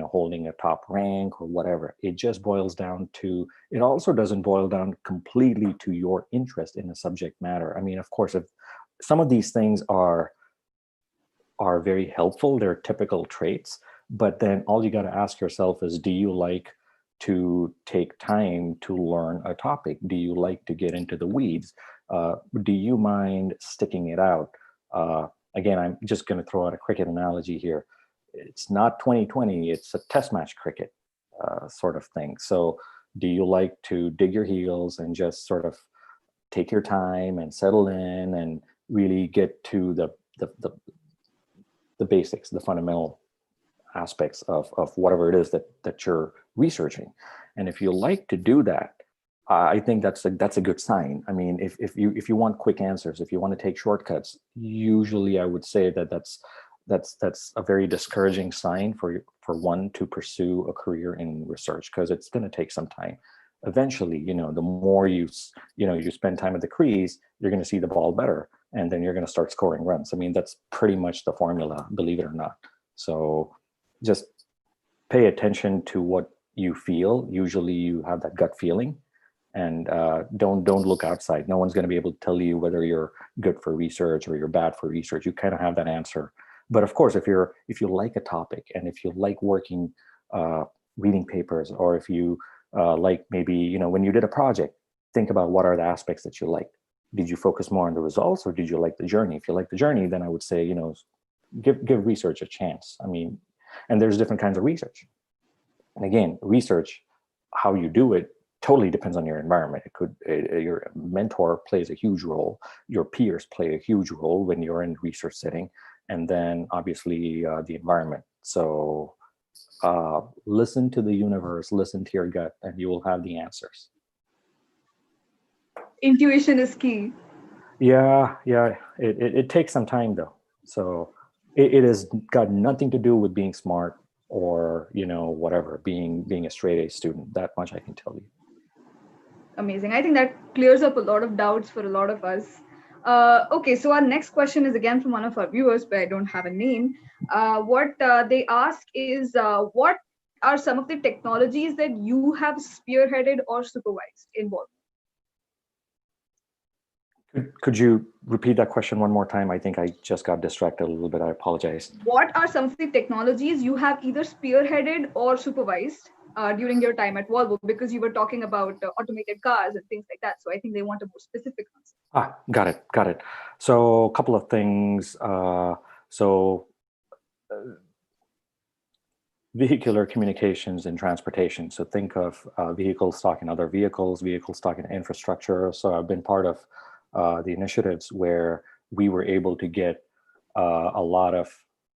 holding a top rank or whatever. It just boils down to. It also doesn't boil down completely to your interest in the subject matter. I mean, of course, if some of these things are very helpful, they're typical traits, but then all you got to ask yourself is, do you like to take time to learn a topic? Do you like to get into the weeds? Do you mind sticking it out? Again, I'm just going to throw out a cricket analogy here. It's not 2020, it's a test match cricket sort of thing. So do you like to dig your heels and just sort of take your time and settle in and really get to the basics, the fundamental aspects of whatever it is that you're researching? And if you like to do that, I think that's a good sign. I mean, if you want quick answers, if you want to take shortcuts, usually I would say that's a very discouraging sign for one to pursue a career in research, because it's going to take some time. Eventually, the more you spend time at the crease, you're going to see the ball better, and then you're going to start scoring runs. I mean, that's pretty much the formula, believe it or not. So just pay attention to what you feel. Usually you have that gut feeling, and don't look outside. No one's going to be able to tell you whether you're good for research or you're bad for research. You kind of have that answer. But of course, if you like a topic, and if you like working, reading papers, or if you like maybe, when you did a project, think about what are the aspects that you liked. Did you focus more on the results, or did you like the journey? If you like the journey, then I would say, give research a chance. I mean, and there's different kinds of research. And again, research, how you do it totally depends on your environment. Your mentor plays a huge role. Your peers play a huge role when you're in research setting. And then obviously the environment. So listen to the universe, listen to your gut, and you will have the answers. Intuition is key. Yeah. It takes some time though. So it has got nothing to do with being smart or, whatever, being a straight A student. That much I can tell you. Amazing. I think that clears up a lot of doubts for a lot of us. Okay, so our next question is again from one of our viewers, but I don't have a name. What they ask is, what are some of the technologies that you have spearheaded or supervised in Volvo? Could you repeat that question one more time? I think I just got distracted a little bit. I apologize. What are some of the technologies you have either spearheaded or supervised during your time at Volvo? Because you were talking about automated cars and things like that. So I think they want a more specific answer. Got it. So a couple of things. Vehicular communications and transportation. So think of vehicles talking to other vehicles talking to infrastructure. So I've been part of the initiatives where we were able to get a lot of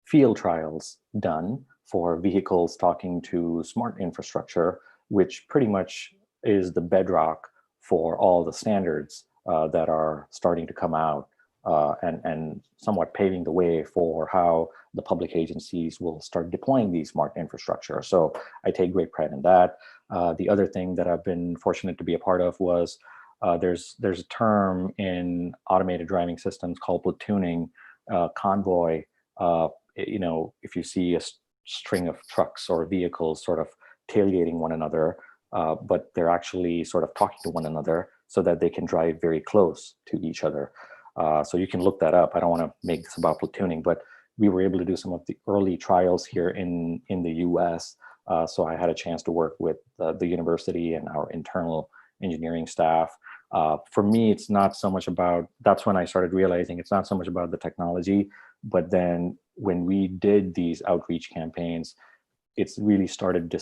field trials done for vehicles talking to smart infrastructure, which pretty much is the bedrock for all the standards that are starting to come out and somewhat paving the way for how the public agencies will start deploying these smart infrastructure. So I take great pride in that. The other thing that I've been fortunate to be a part of was there's a term in automated driving systems called platooning, convoy. If you see a string of trucks or vehicles sort of tailgating one another, but they're actually sort of talking to one another so that they can drive very close to each other. So you can look that up. I don't want to make this about platooning, but we were able to do some of the early trials here in the US. So I had a chance to work with the university and our internal engineering staff. For me, it's not so much about, that's when I started realizing it's not so much about the technology, but then when we did these outreach campaigns, it's really started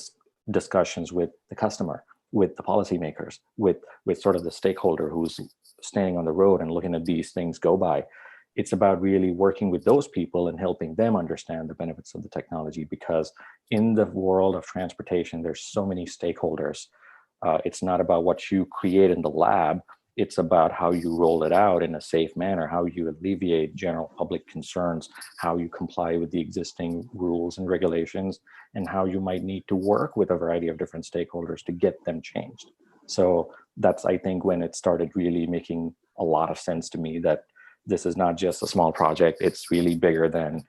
discussions with the customer, with the policymakers, with sort of the stakeholder who's standing on the road and looking at these things go by. It's about really working with those people and helping them understand the benefits of the technology, because in the world of transportation, there's so many stakeholders. It's not about what you create in the lab. It's about how you roll it out in a safe manner, how you alleviate general public concerns, how you comply with the existing rules and regulations, and how you might need to work with a variety of different stakeholders to get them changed. So that's, I think, when it started really making a lot of sense to me that this is not just a small project, it's really bigger than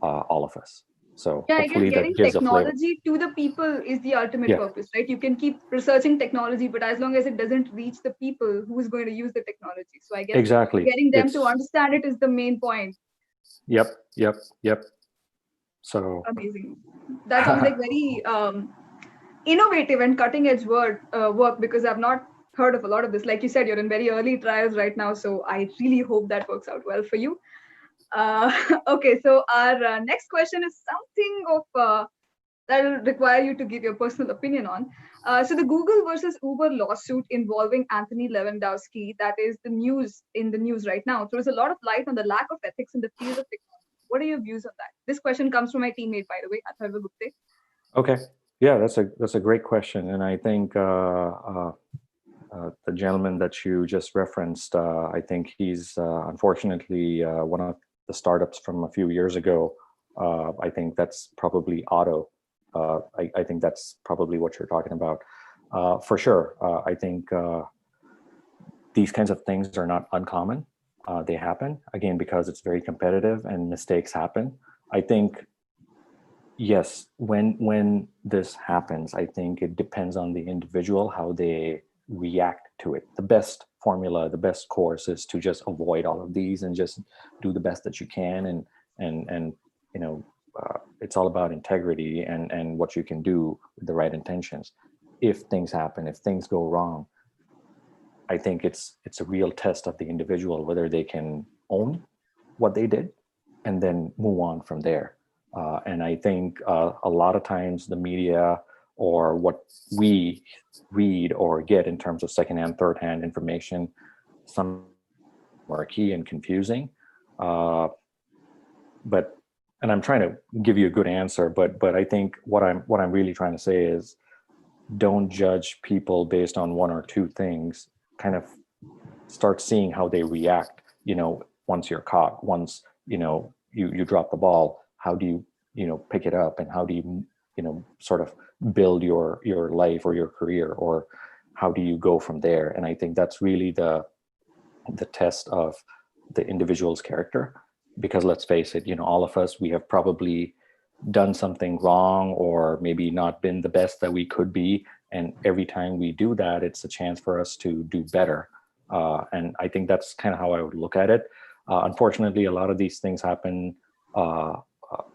all of us. So yeah, I guess hopefully that getting gives a flavor. technology to the people is the ultimate Yeah. purpose, right? You can keep researching technology, but as long as it doesn't reach the people who's going to use the technology. So I guess Exactly. getting them to understand it is the main point. Yep. So Amazing. That sounds like very innovative and cutting edge work, because I've not heard of a lot of this. Like you said, you're in very early trials right now. So I really hope that works out well for you. Okay, so our next question is something of that will require you to give your personal opinion on. So the Google versus Uber lawsuit involving Anthony Lewandowski, that is in the news right now, throws a lot of light on the lack of ethics in the field of technology. What are your views on that? This question comes from my teammate, by the way, Atharva Gupte. okay, yeah, that's a great question, and I think the gentleman that you just referenced, I think he's unfortunately one of the startups from a few years ago. I think that's probably Auto. I think that's probably what you're talking about. For sure, I think these kinds of things are not uncommon. They happen, again, because it's very competitive and mistakes happen. I think, yes, when this happens, I think it depends on the individual, how they react to it. The best formula, the best course is to just avoid all of these and just do the best that you can. And you know, it's all about integrity and what you can do with the right intentions. If things happen, if things go wrong, I think it's a real test of the individual, whether they can own what they did and then move on from there. And I think a lot of times the media or what we read or get in terms of secondhand, third-hand information, some murky and confusing. And I'm trying to give you a good answer, but I think what I'm really trying to say is, don't judge people based on one or two things. Kind of start seeing how they react. Once you're caught, once you drop the ball, how do you pick it up, and how do you sort of build your life or your career, or how do you go from there? And I think that's really the test of the individual's character, because let's face it, all of us, we have probably done something wrong or maybe not been the best that we could be, and every time we do that, it's a chance for us to do better. And I think that's kind of how I would look at it. Unfortunately, a lot of these things happen.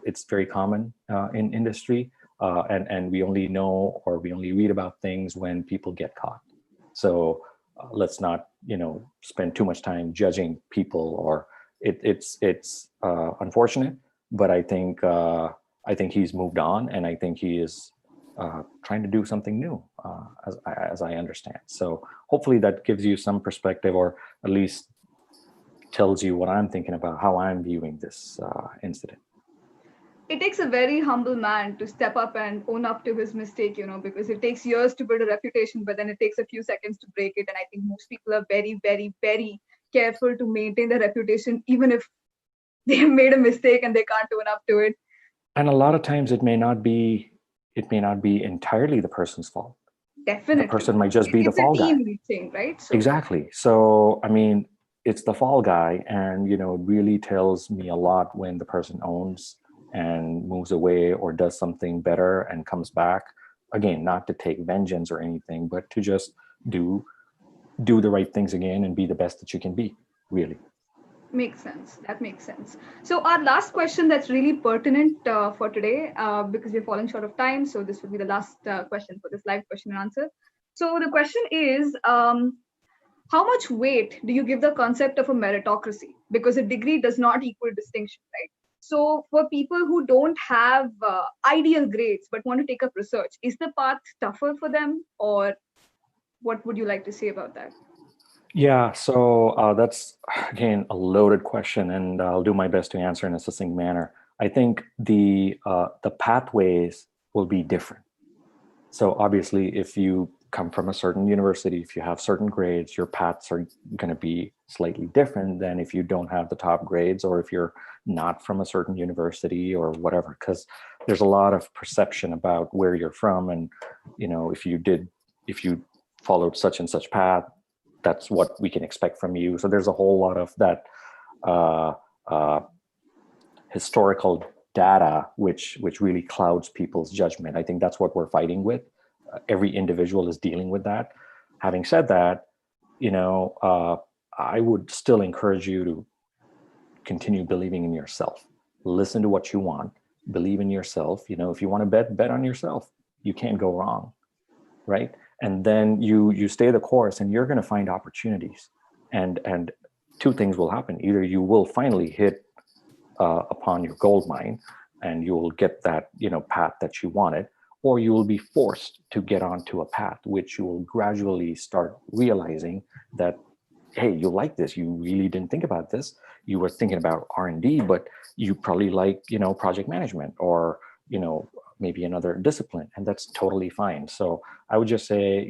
It's very common in industry, and we only know, or we only read about things when people get caught. So let's not spend too much time judging people, or it's unfortunate, but I think he's moved on, and I think he is trying to do something new, as I understand. So hopefully that gives you some perspective, or at least tells you what I'm thinking about, how I'm viewing this incident. It takes a very humble man to step up and own up to his mistake, because it takes years to build a reputation, but then it takes a few seconds to break it. And I think most people are very, very, very careful to maintain their reputation, even if they have made a mistake and they can't own up to it. And a lot of times it may not be entirely the person's fault. Definitely. The person might just be the fall guy. Thing, right? So, exactly. So, I mean, it's the fall guy, and, it really tells me a lot when the person owns and moves away or does something better and comes back. Again, not to take vengeance or anything, but to just do the right things again and be the best that you can be, really. Makes sense. That makes sense. So our last question that's really pertinent for today, because we're falling short of time. So this will be the last question for this live question and answer. So the question is, how much weight do you give the concept of a meritocracy? Because a degree does not equal distinction, right? So for people who don't have ideal grades but want to take up research, is the path tougher for them, or what would you like to say about that? Yeah, so that's again a loaded question, and I'll do my best to answer in a succinct manner. I think the pathways will be different. So obviously, if you come from a certain university, if you have certain grades, your paths are going to be slightly different than if you don't have the top grades, or if you're not from a certain university or whatever, because there's a lot of perception about where you're from, and if you followed such and such path, that's what we can expect from you. So there's a whole lot of that historical data which really clouds people's judgment. I think that's what we're fighting with. Every individual is dealing with that. Having said that, I would still encourage you to continue believing in yourself. Listen to what you want. Believe in yourself. If you want to bet on yourself. You can't go wrong, right? And then you stay the course, and you're going to find opportunities. And two things will happen. Either you will finally hit upon your gold mine, and you will get that path that you wanted, or you will be forced to get onto a path which you will gradually start realizing that, hey, you like this. You really didn't think about this. You were thinking about R&D, but you probably like project management, or maybe another discipline, and that's totally fine. So I would just say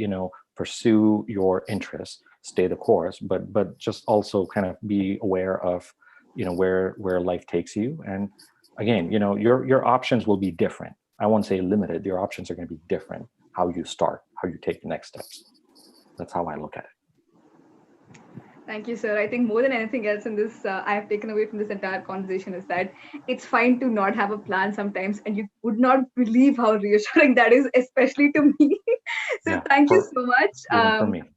pursue your interests, stay the course, but just also kind of be aware of where life takes you. And again, your options will be different. I won't say limited. Your options are going to be different. How you start, how you take the next steps. That's how I look at it. Thank you, sir. I think more than anything else in this, I have taken away from this entire conversation is that it's fine to not have a plan sometimes, and you would not believe how reassuring that is, especially to me. So yeah, thank you so much.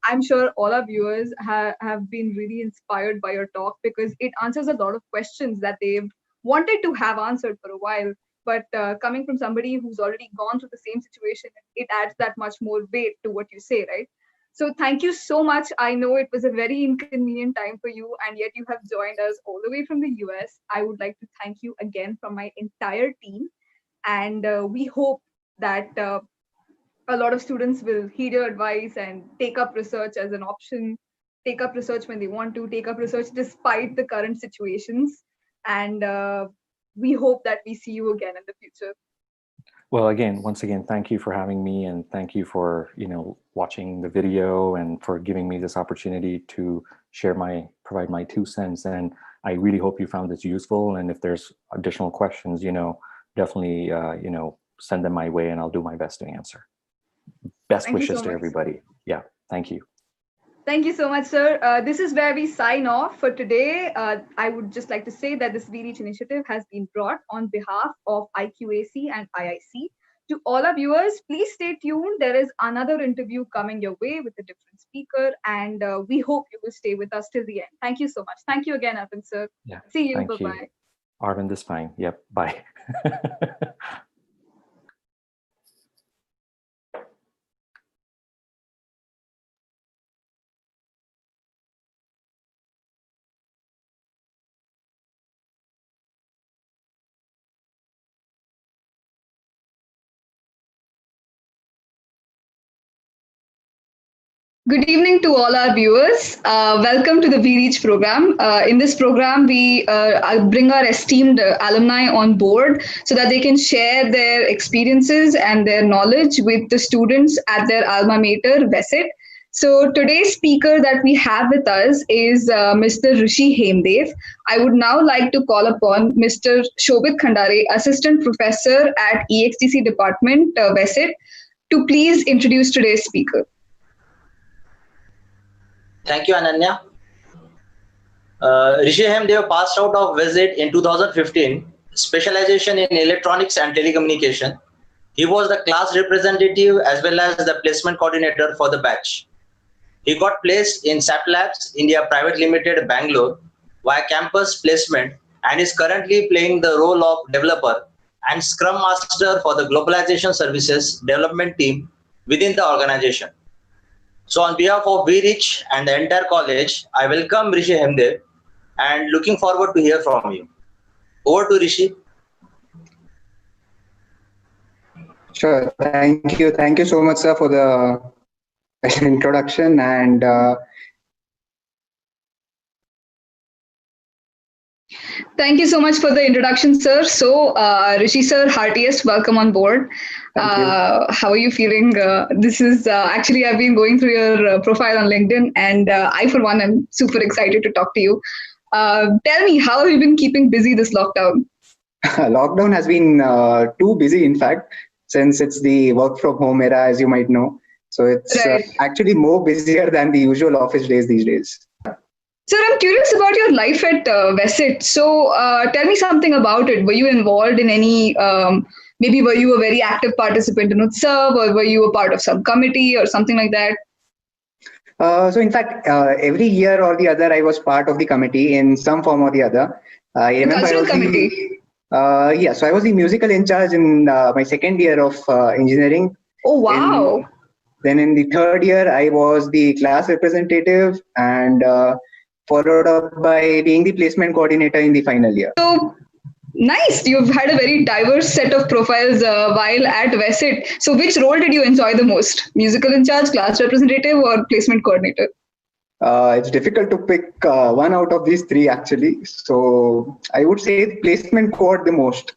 I'm sure all our viewers have been really inspired by your talk, because it answers a lot of questions that they've wanted to have answered for a while. But coming from somebody who's already gone through the same situation, it adds that much more weight to what you say, right? So thank you so much. I know it was a very inconvenient time for you, and yet you have joined us all the way from the US. I would like to thank you again from my entire team. And we hope that a lot of students will heed your advice and take up research as an option, take up research when they want to, take up research despite the current situations. And we hope that we see you again in the future. Well, once again, thank you for having me, and thank you for, watching the video and for giving me this opportunity to provide my 2 cents. And I really hope you found this useful. And if there's additional questions, definitely, send them my way, and I'll do my best to answer. Best wishes to everybody. Yeah. Thank you. Thank you so much, sir. This is where we sign off for today. I would just like to say that this REACH initiative has been brought on behalf of IQAC and IIC. To all our viewers, please stay tuned. There is another interview coming your way with a different speaker, and we hope you will stay with us till the end. Thank you so much. Thank you again, Aravind, sir. Yeah. See you. Bye-bye. You. Aravind is fine. Yep. Bye. Good evening to all our viewers. Welcome to the REACH program. In this program, we bring our esteemed alumni on board so that they can share their experiences and their knowledge with the students at their alma mater, VESIT. So today's speaker that we have with us is Mr. Rishi Hemdev. I would now like to call upon Mr. Shobit Khandare, Assistant Professor at EXTC Department, VESIT, to please introduce today's speaker. Thank you, Ananya. Rishi Hemdev passed out of VESIT in 2015, specialization in electronics and telecommunication. He was the class representative as well as the placement coordinator for the batch. He got placed in SAP Labs India Private Limited, Bangalore, via campus placement, and is currently playing the role of developer and Scrum Master for the Globalization Services Development Team within the organization. So on behalf of VReach and the entire college, I welcome Rishi Hemdev and looking forward to hear from you. Over to Rishi. Sure. Thank you. Thank you so much, sir, for the introduction. And Thank you so much for the introduction, sir. So, Rishi sir, heartiest welcome on board. How are you feeling? This is actually, I've been going through your profile on LinkedIn, and I, for one, am super excited to talk to you. Tell me, how have you been keeping busy this lockdown? lockdown has been too busy, in fact, since it's the work from home era, as you might know. So it's Right. actually more busier than the usual office days these days. Sir, I'm curious about your life at Vesit. So, tell me something about it. Were you involved in any, maybe were you a very active participant in Utsav, or were you a part of some committee or something like that? So in fact, every year or the other, I was part of the committee in some form or the other. I The remember I cultural was committee. yeah, so I was the musical in charge in my second year of engineering. Oh, wow. Then in the third year, I was the class representative, and followed up by being the placement coordinator in the final year. So, nice. You've had a very diverse set of profiles while at Vesit. So, which role did you enjoy the most? Musical in charge, class representative, or placement coordinator? It's difficult to pick one out of these three, actually. So I would say placement coord the most.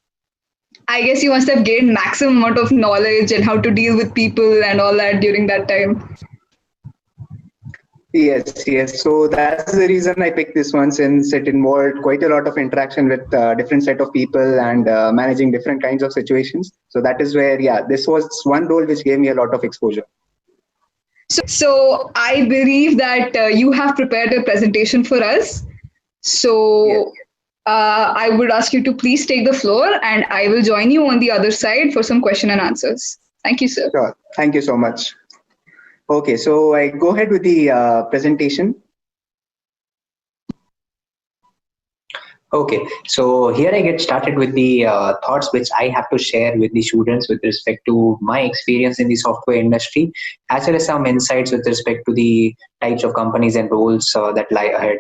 I guess you must have gained maximum amount of knowledge and how to deal with people and all that during that time. Yes, yes. So that's the reason I picked this one, since it involved quite a lot of interaction with different set of people and managing different kinds of situations. So that is where, yeah, this was one role which gave me a lot of exposure. So I believe that you have prepared a presentation for us. So Yes. I would ask you to please take the floor, and I will join you on the other side for some question and answers. Thank you, sir. Sure. Thank you so much. Okay, so I go ahead with the presentation. Okay, so here I get started with the thoughts which I have to share with the students with respect to my experience in the software industry, as well as some insights with respect to the types of companies and roles that lie ahead.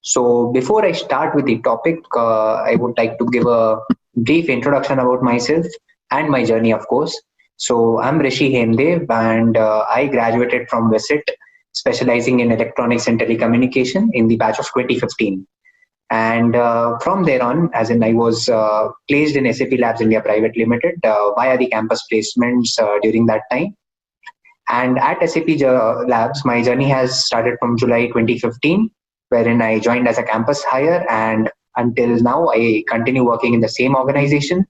So before I start with the topic, I would like to give a brief introduction about myself and my journey, of course. So I'm Rishi Hemdev, and I graduated from Visit, specializing in electronics and telecommunication in the batch of 2015. And from there on, as in I was placed in SAP Labs India Private Limited via the campus placements during that time. And at SAP Labs, my journey has started from July 2015, wherein I joined as a campus hire, and until now I continue working in the same organization.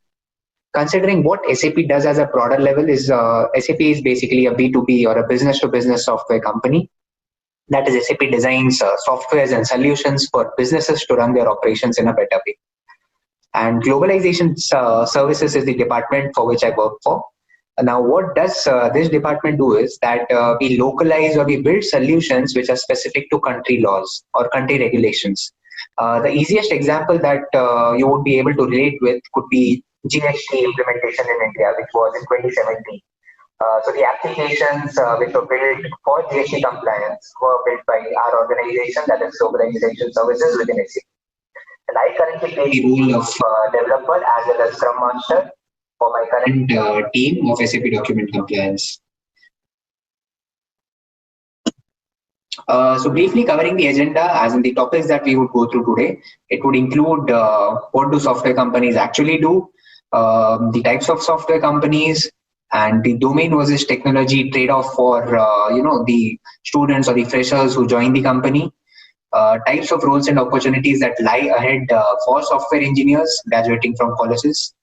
Considering what SAP does as a broader level is SAP is basically a B2B or a business to business software company. That is, SAP designs softwares and solutions for businesses to run their operations in a better way. And globalization services is the department for which I work for. Now, what does this department do is that we localize or we build solutions which are specific to country laws or country regulations. The easiest example that you would be able to relate with could be GST implementation in India, which was in 2017. So the applications which were built for GST compliance were built by our organization, that is Globalization Services within SAP. And I currently play the role of developer as well as Scrum Master for my current team of SAP Document Compliance. So briefly covering the agenda, as in the topics that we would go through today, it would include what do software companies actually do, the types of software companies, and the domain versus technology trade-off for the students or the freshers who join the company, types of roles and opportunities that lie ahead for software engineers graduating from colleges,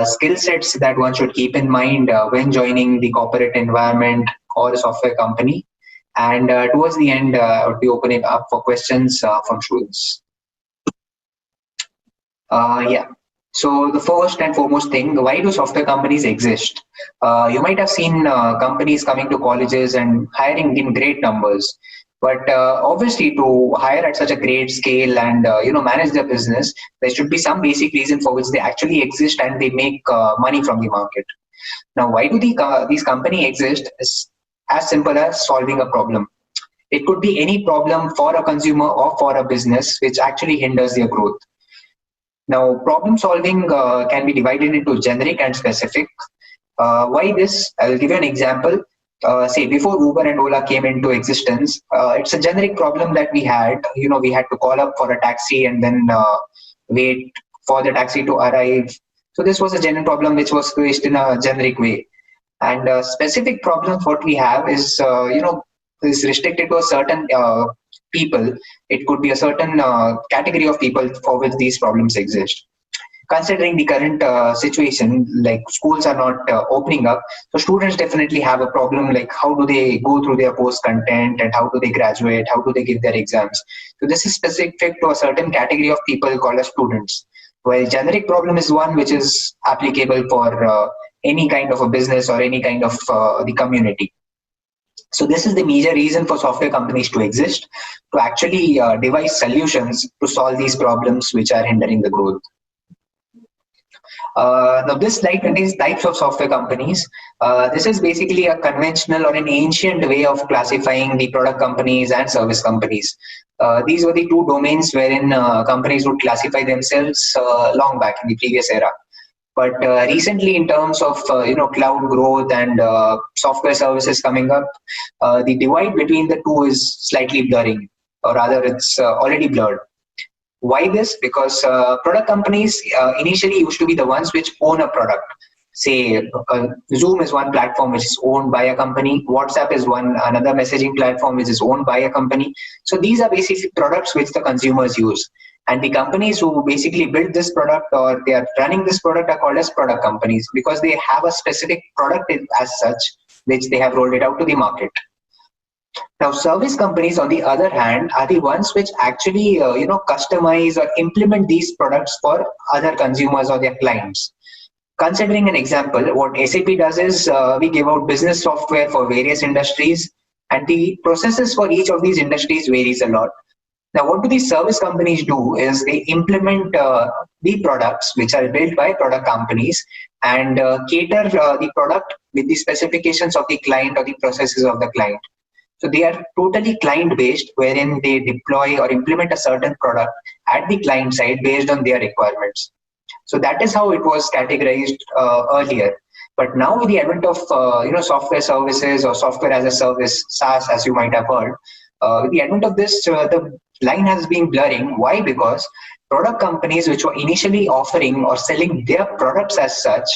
skill sets that one should keep in mind when joining the corporate environment or a software company, and towards the end I would be opening up for questions from students. So the first and foremost thing, why do software companies exist? You might have seen companies coming to colleges and hiring in great numbers, but obviously to hire at such a great scale and manage their business, there should be some basic reason for which they actually exist and they make money from the market. Now, why do these companies exist? as simple as solving a problem. It could be any problem for a consumer or for a business which actually hinders their growth. Now, problem solving can be divided into generic and specific. Why this? I will give you an example. Say before Uber and Ola came into existence, it's a generic problem that we had. We had to call up for a taxi and then wait for the taxi to arrive. So this was a general problem which was faced in a generic way. And specific problems what we have is, is restricted to a certain people. It could be a certain category of people for which these problems exist. Considering the current situation, like schools are not opening up, so students definitely have a problem, like how do they go through their course content and how do they graduate, how do they give their exams. So this is specific to a certain category of people called as students. While generic problem is one which is applicable for any kind of a business or any kind of the community. So this is the major reason for software companies to exist, to actually devise solutions to solve these problems which are hindering the growth. Now this slide contains types of software companies. This is basically a conventional or an ancient way of classifying the product companies and service companies. These were the two domains wherein companies would classify themselves long back in the previous era. But recently, in terms of cloud growth and software services coming up, the divide between the two is slightly blurring, or rather, it's already blurred. Why this? Because product companies initially used to be the ones which own a product. Say Zoom is one platform which is owned by a company. WhatsApp is another messaging platform which is owned by a company. So these are basically products which the consumers use. And the companies who basically build this product or they are running this product are called as product companies, because they have a specific product as such which they have rolled it out to the market. Now, service companies, on the other hand, are the ones which actually, customize or implement these products for other consumers or their clients. Considering an example, what SAP does is we give out business software for various industries, and the processes for each of these industries varies a lot. Now, what do these service companies do is they implement the products which are built by product companies and cater the product with the specifications of the client or the processes of the client. So they are totally client-based, wherein they deploy or implement a certain product at the client side based on their requirements. So that is how it was categorized earlier. But now with the advent of software services or software as a service, SaaS, as you might have heard, with the advent of this, the line has been blurring. Why? Because product companies which were initially offering or selling their products as such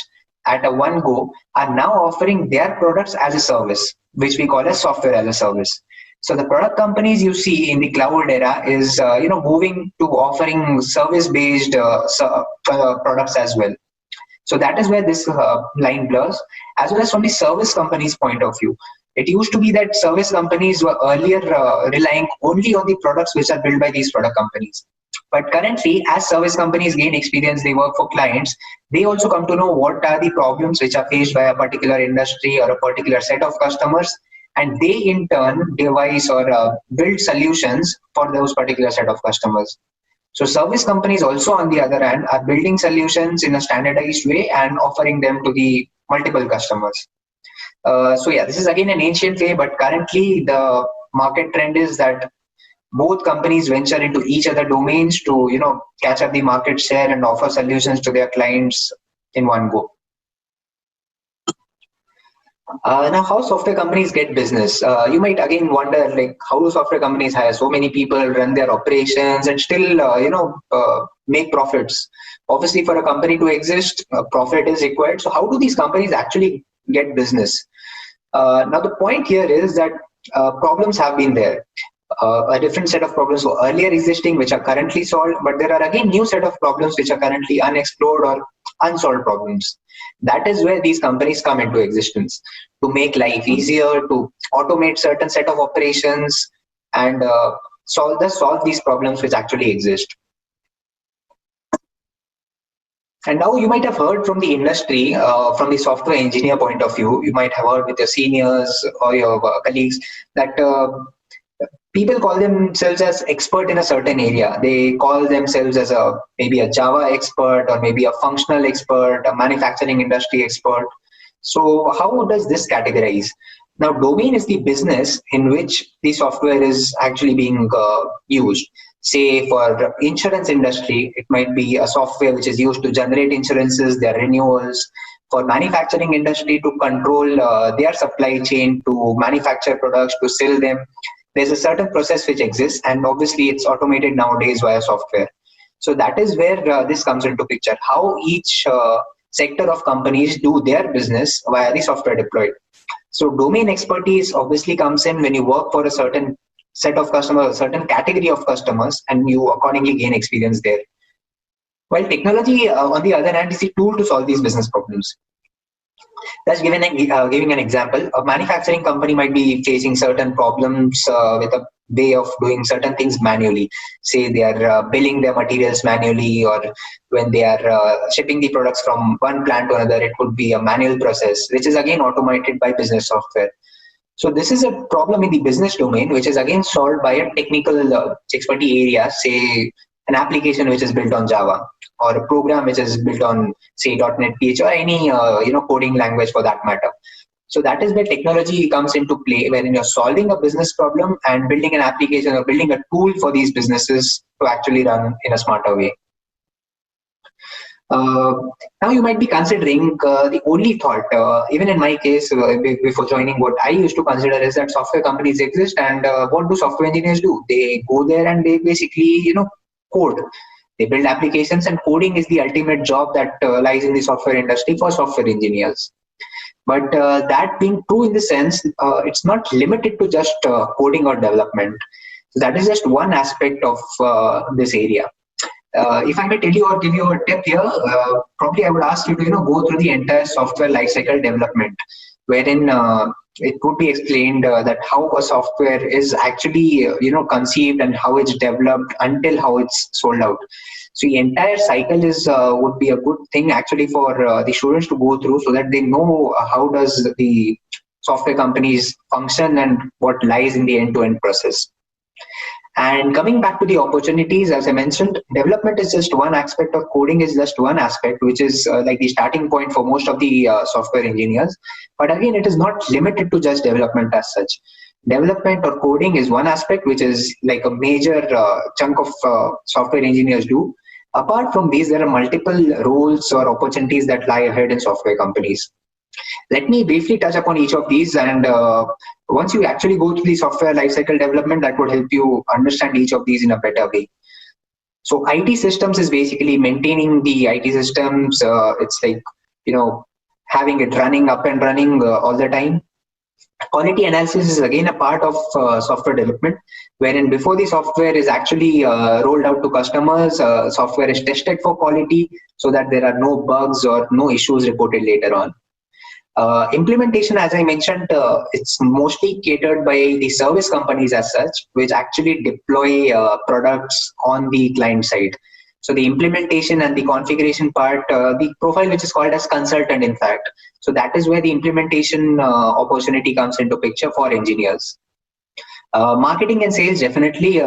at a one go are now offering their products as a service, which we call as software as a service. So the product companies you see in the cloud era is moving to offering service-based products as well. So that is where this line blurs, as well as from the service companies' point of view. It used to be that service companies were earlier relying only on the products which are built by these product companies. But currently, as service companies gain experience, they work for clients, they also come to know what are the problems which are faced by a particular industry or a particular set of customers, and they in turn devise or build solutions for those particular set of customers. So service companies also, on the other hand, are building solutions in a standardized way and offering them to the multiple customers. So yeah, this is again an ancient way, but currently the market trend is that both companies venture into each other domains to catch up the market share and offer solutions to their clients in one go. Now, how software companies get business? You might again wonder, like, how do software companies hire so many people, run their operations, and still make profits? Obviously, for a company to exist, profit is required. So how do these companies actually get business? Now, the point here is that problems have been there. A different set of problems were earlier existing, which are currently solved, but there are again new set of problems which are currently unexplored or unsolved problems. That is where these companies come into existence, to make life easier, to automate certain set of operations, and solve these problems which actually exist. And now you might have heard from the industry, from the software engineer point of view, you might have heard with your seniors or your colleagues that people call themselves as expert in a certain area. They call themselves as maybe a Java expert, or maybe a functional expert, a manufacturing industry expert. So how does this categorize? Now, domain is the business in which the software is actually being used. Say for insurance industry, it might be a software which is used to generate insurances, their renewals. For manufacturing industry, to control their supply chain, to manufacture products, to sell them. There's a certain process which exists, and obviously it's automated nowadays via software. So that is where this comes into picture, how each sector of companies do their business via the software deployed. So domain expertise obviously comes in when you work for a certain set of customers, a certain category of customers, and you accordingly gain experience there. While technology, on the other hand, is a tool to solve these business problems. That's giving an example. A manufacturing company might be facing certain problems with a way of doing certain things manually. Say they are billing their materials manually, or when they are shipping the products from one plant to another, it could be a manual process, which is again automated by business software. So this is a problem in the business domain, which is again solved by a technical expertise area, say an application which is built on Java, or a program which is built on, say, .NET, PH, or any coding language for that matter. So that is where technology comes into play, wherein you're solving a business problem and building an application or building a tool for these businesses to actually run in a smarter way. Now you might be considering the only thought, even in my case, before joining, what I used to consider is that software companies exist, and what do software engineers do? They go there and they basically, code. They build applications, and coding is the ultimate job that lies in the software industry for software engineers. But that being true in the sense, it's not limited to just coding or development. So that is just one aspect of this area. If I may tell you or give you a tip here, probably I would ask you to go through the entire software lifecycle development, wherein it would be explained that how a software is actually conceived and how it's developed until how it's sold out. So the entire cycle is would be a good thing actually for the students to go through, so that they know how does the software companies function and what lies in the end-to-end process. And coming back to the opportunities, as I mentioned, development is just one aspect of coding, is just one aspect, which is like the starting point for most of the software engineers. But again, it is not limited to just development as such. Development or coding is one aspect, which is like a major chunk of software engineers do. Apart from these, there are multiple roles or opportunities that lie ahead in software companies. Let me briefly touch upon each of these, and once you actually go through the software lifecycle development, that would help you understand each of these in a better way. So IT systems is basically maintaining the IT systems. It's like, having it running up and running all the time. Quality analysis is again a part of software development, wherein before the software is actually rolled out to customers, software is tested for quality so that there are no bugs or no issues reported later on. Implementation, as I mentioned, it's mostly catered by the service companies as such, which actually deploy products on the client side. So the implementation and the configuration part, the profile which is called as consultant, in fact. So that is where the implementation opportunity comes into picture for engineers. Marketing and sales, definitely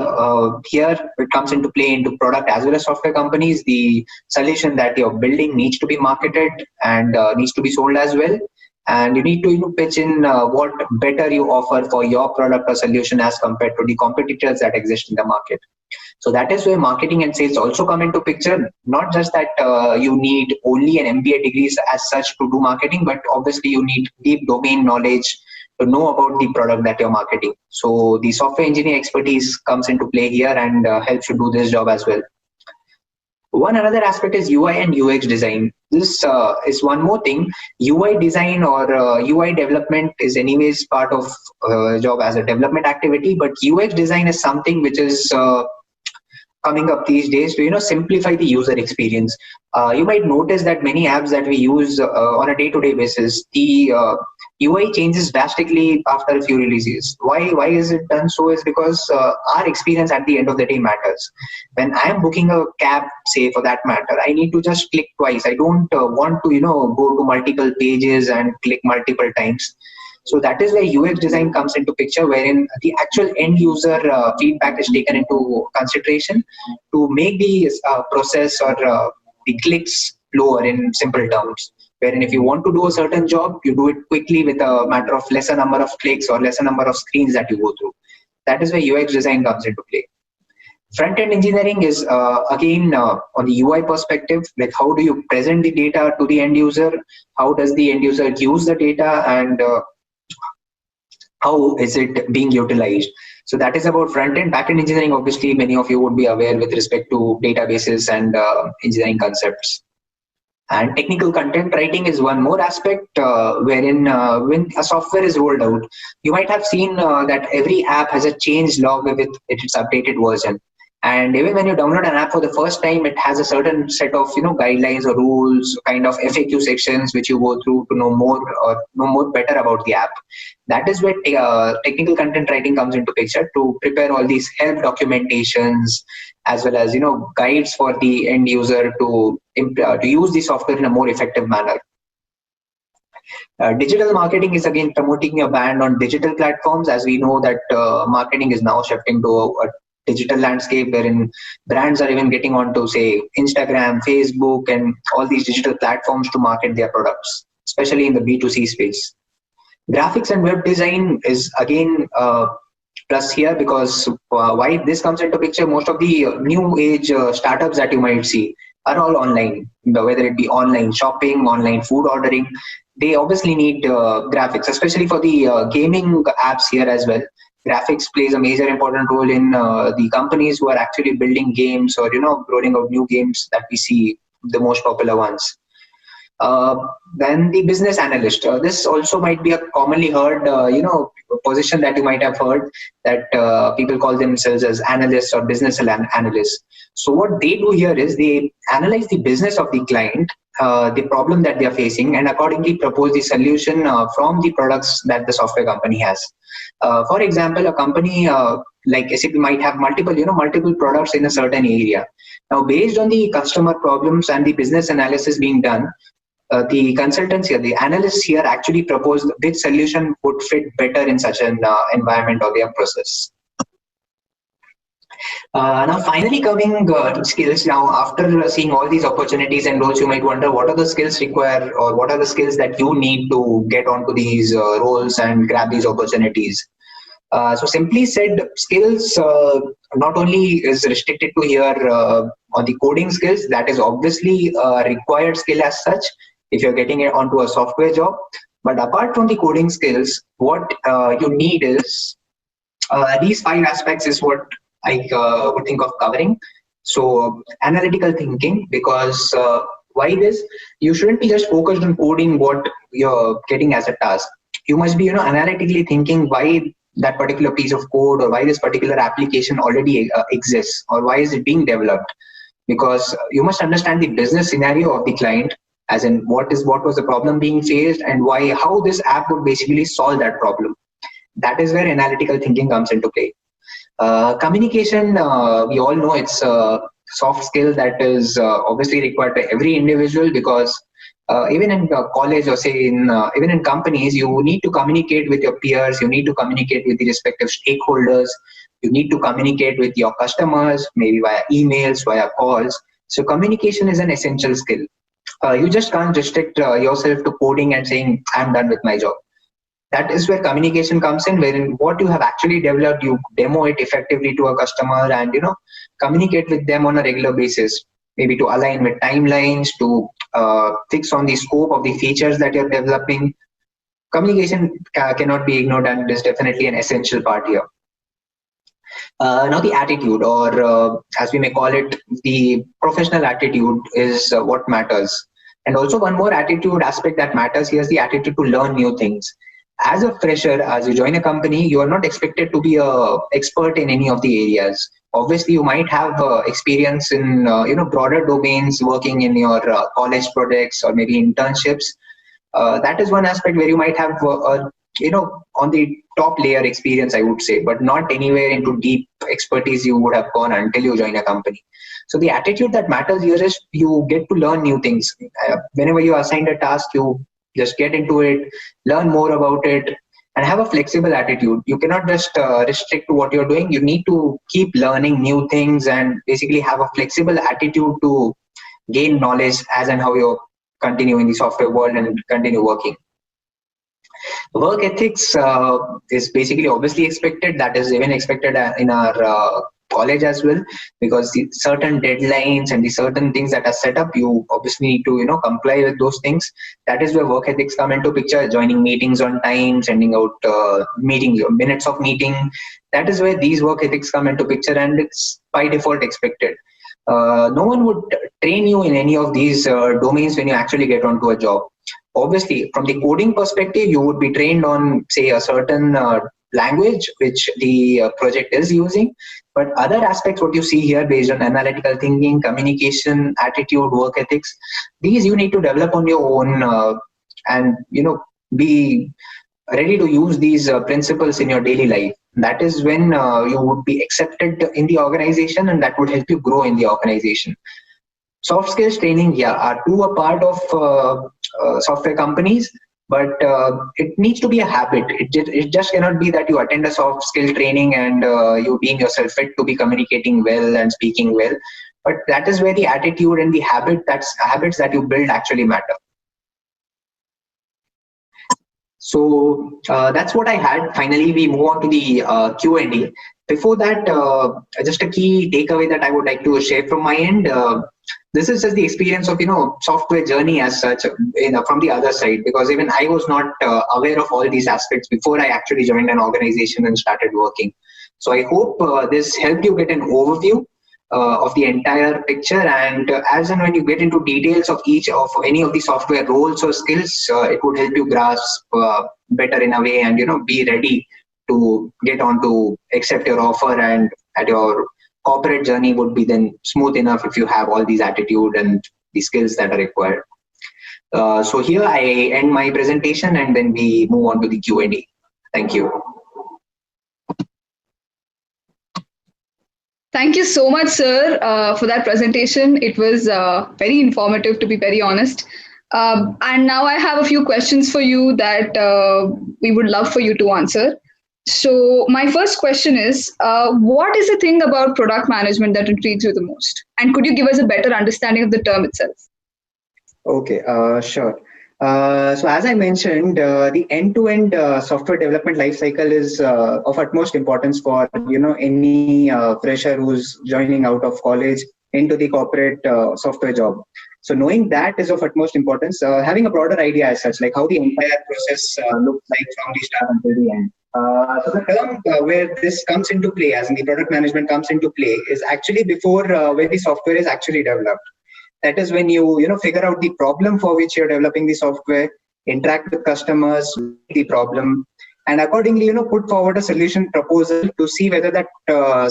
here it comes into play into product as well as software companies. The solution that you're building needs to be marketed and needs to be sold as well. And you need to pitch in what better you offer for your product or solution as compared to the competitors that exist in the market. So that is where marketing and sales also come into picture. Not just that you need only an MBA degrees as such to do marketing, but obviously you need deep domain knowledge to know about the product that you're marketing. So the software engineering expertise comes into play here and helps you do this job as well. One another aspect is UI and UX design. This is one more thing. UI design or UI development is anyways part of job as a development activity, but UX design is something which is coming up these days to simplify the user experience. You might notice that many apps that we use on a day-to-day basis, the UI changes drastically after a few releases. Why is it done so? Is because our experience at the end of the day matters. When I am booking a cab, say for that matter, I need to just click twice. I don't want to go to multiple pages and click multiple times. So that is where UX design comes into picture, wherein the actual end user feedback is taken into consideration to make the process or the clicks lower in simple terms. wherein if you want to do a certain job, you do it quickly with a matter of lesser number of clicks or lesser number of screens that you go through. That is where UX design comes into play. Front-end engineering is again on the UI perspective, like how do you present the data to the end user? How does the end user use the data, and how is it being utilized? So that is about front-end. Back-end engineering, obviously, many of you would be aware with respect to databases and engineering concepts. And technical content writing is one more aspect wherein when a software is rolled out, you might have seen that every app has a change log with its updated version. And even when you download an app for the first time, it has a certain set of guidelines or rules, kind of FAQ sections which you go through to know more better about the app. That is where technical content writing comes into picture, to prepare all these help documentations as well as guides for the end user to use the software in a more effective manner. Digital marketing is again promoting your brand on digital platforms, as we know that marketing is now shifting to a digital landscape wherein brands are even getting onto, say, Instagram, Facebook, and all these digital platforms to market their products, especially in the B2C space. Graphics and web design is again plus here, because why this comes into picture, most of the new age startups that you might see are all online, whether it be online shopping, online food ordering. They obviously need graphics, especially for the gaming apps here as well. Graphics plays a major important role in the companies who are actually building games or rolling out new games that we see, the most popular ones. Then the business analyst. This also might be a commonly heard position that you might have heard, that people call themselves as analysts or business analysts. So what they do here is they analyze the business of the client, the problem that they are facing, and accordingly propose the solution from the products that the software company has. For example, a company like SAP might have multiple products in a certain area. Now, based on the customer problems and the business analysis being done, the consultants here, the analysts here actually propose which solution would fit better in such an environment or their process. Now, finally coming to skills. Now, after seeing all these opportunities and roles, you might wonder what are the skills required, or what are the skills that you need to get onto these roles and grab these opportunities. So simply said, skills not only is restricted to here on the coding skills. That is obviously a required skill as such if you're getting it onto a software job. But apart from the coding skills, what you need is these 5 aspects is what I would think of covering. So analytical thinking, because why this? You shouldn't be just focused on coding what you're getting as a task. You must be analytically thinking why that particular piece of code or why this particular application already exists, or why is it being developed. Because you must understand the business scenario of the client, as in what was the problem being faced, and how this app would basically solve that problem. That is where analytical thinking comes into play. Communication, we all know it's a soft skill that is obviously required by every individual, because even in college, or say even in companies, you need to communicate with your peers, you need to communicate with the respective stakeholders, you need to communicate with your customers, maybe via emails, via calls. So communication is an essential skill. You just can't restrict yourself to coding and saying, I'm done with my job. That is where communication comes in, wherein what you have actually developed, you demo it effectively to a customer and communicate with them on a regular basis, maybe to align with timelines, to fix on the scope of the features that you're developing. Communication cannot be ignored, and is definitely an essential part here. Now the attitude, or as we may call it, the professional attitude is what matters. And also one more attitude aspect that matters here is the attitude to learn new things. As a fresher, as you join a company, you are not expected to be an expert in any of the areas. Obviously, you might have experience in broader domains, working in your college projects or maybe internships. That is one aspect where you might have on the top layer experience, I would say, but not anywhere into deep expertise you would have gone until you join a company. So the attitude that matters here is you get to learn new things. Whenever you are assigned a task, you just get into it, learn more about it, and have a flexible attitude. You cannot just restrict to what you're doing. You need to keep learning new things and basically have a flexible attitude to gain knowledge as and how your continue in the software world and continue working. Work ethics is basically obviously expected. That is even expected in our college as well, because the certain deadlines and the certain things that are set up, you obviously need to comply with those things. That is where work ethics come into picture. Joining meetings on time, sending out minutes of meeting. That is where these work ethics come into picture, and it's by default expected. No one would train you in any of these domains when you actually get onto a job. Obviously, from the coding perspective, you would be trained on, say, a certain language which the project is using. But other aspects, what you see here, based on analytical thinking, communication, attitude, work ethics, these you need to develop on your own, and be ready to use these principles in your daily life. That is when you would be accepted in the organization, and that would help you grow in the organization. Soft skills training, are a part of software companies, but it needs to be a habit. It just cannot be that you attend a soft skill training and you deem yourself fit to be communicating well and speaking well. But that is where the attitude and the habits that you build actually matter. So that's what I had. Finally, we move on to the Q&A. Before that, just a key takeaway that I would like to share from my end. This is just the experience of software journey as such, from the other side, because even I was not aware of all these aspects before I actually joined an organization and started working. So I hope this helped you get an overview of the entire picture, and as and when you get into details of any of the software roles or skills, it would help you grasp better in a way, and be ready to get on to accept your offer, and at your corporate journey would be then smooth enough if you have all these attitude and the skills that are required. So here I end my presentation, and then we move on to the Q&A. Thank you. Thank you so much, sir, for that presentation. It was very informative, to be very honest. And now I have a few questions for you that we would love for you to answer. So my first question is, what is the thing about product management that intrigues you the most? And could you give us a better understanding of the term itself? Okay, sure. So as I mentioned, the end-to-end software development lifecycle is of utmost importance for any fresher who's joining out of college into the corporate software job. So knowing that is of utmost importance. Having a broader idea as such, like how the entire process looks like from the start until the end. So the term where this comes into play, as in the product management comes into play, is actually before where the software is actually developed. That is when you figure out the problem for which you're developing the software, interact with customers, the problem, and accordingly put forward a solution proposal to see whether that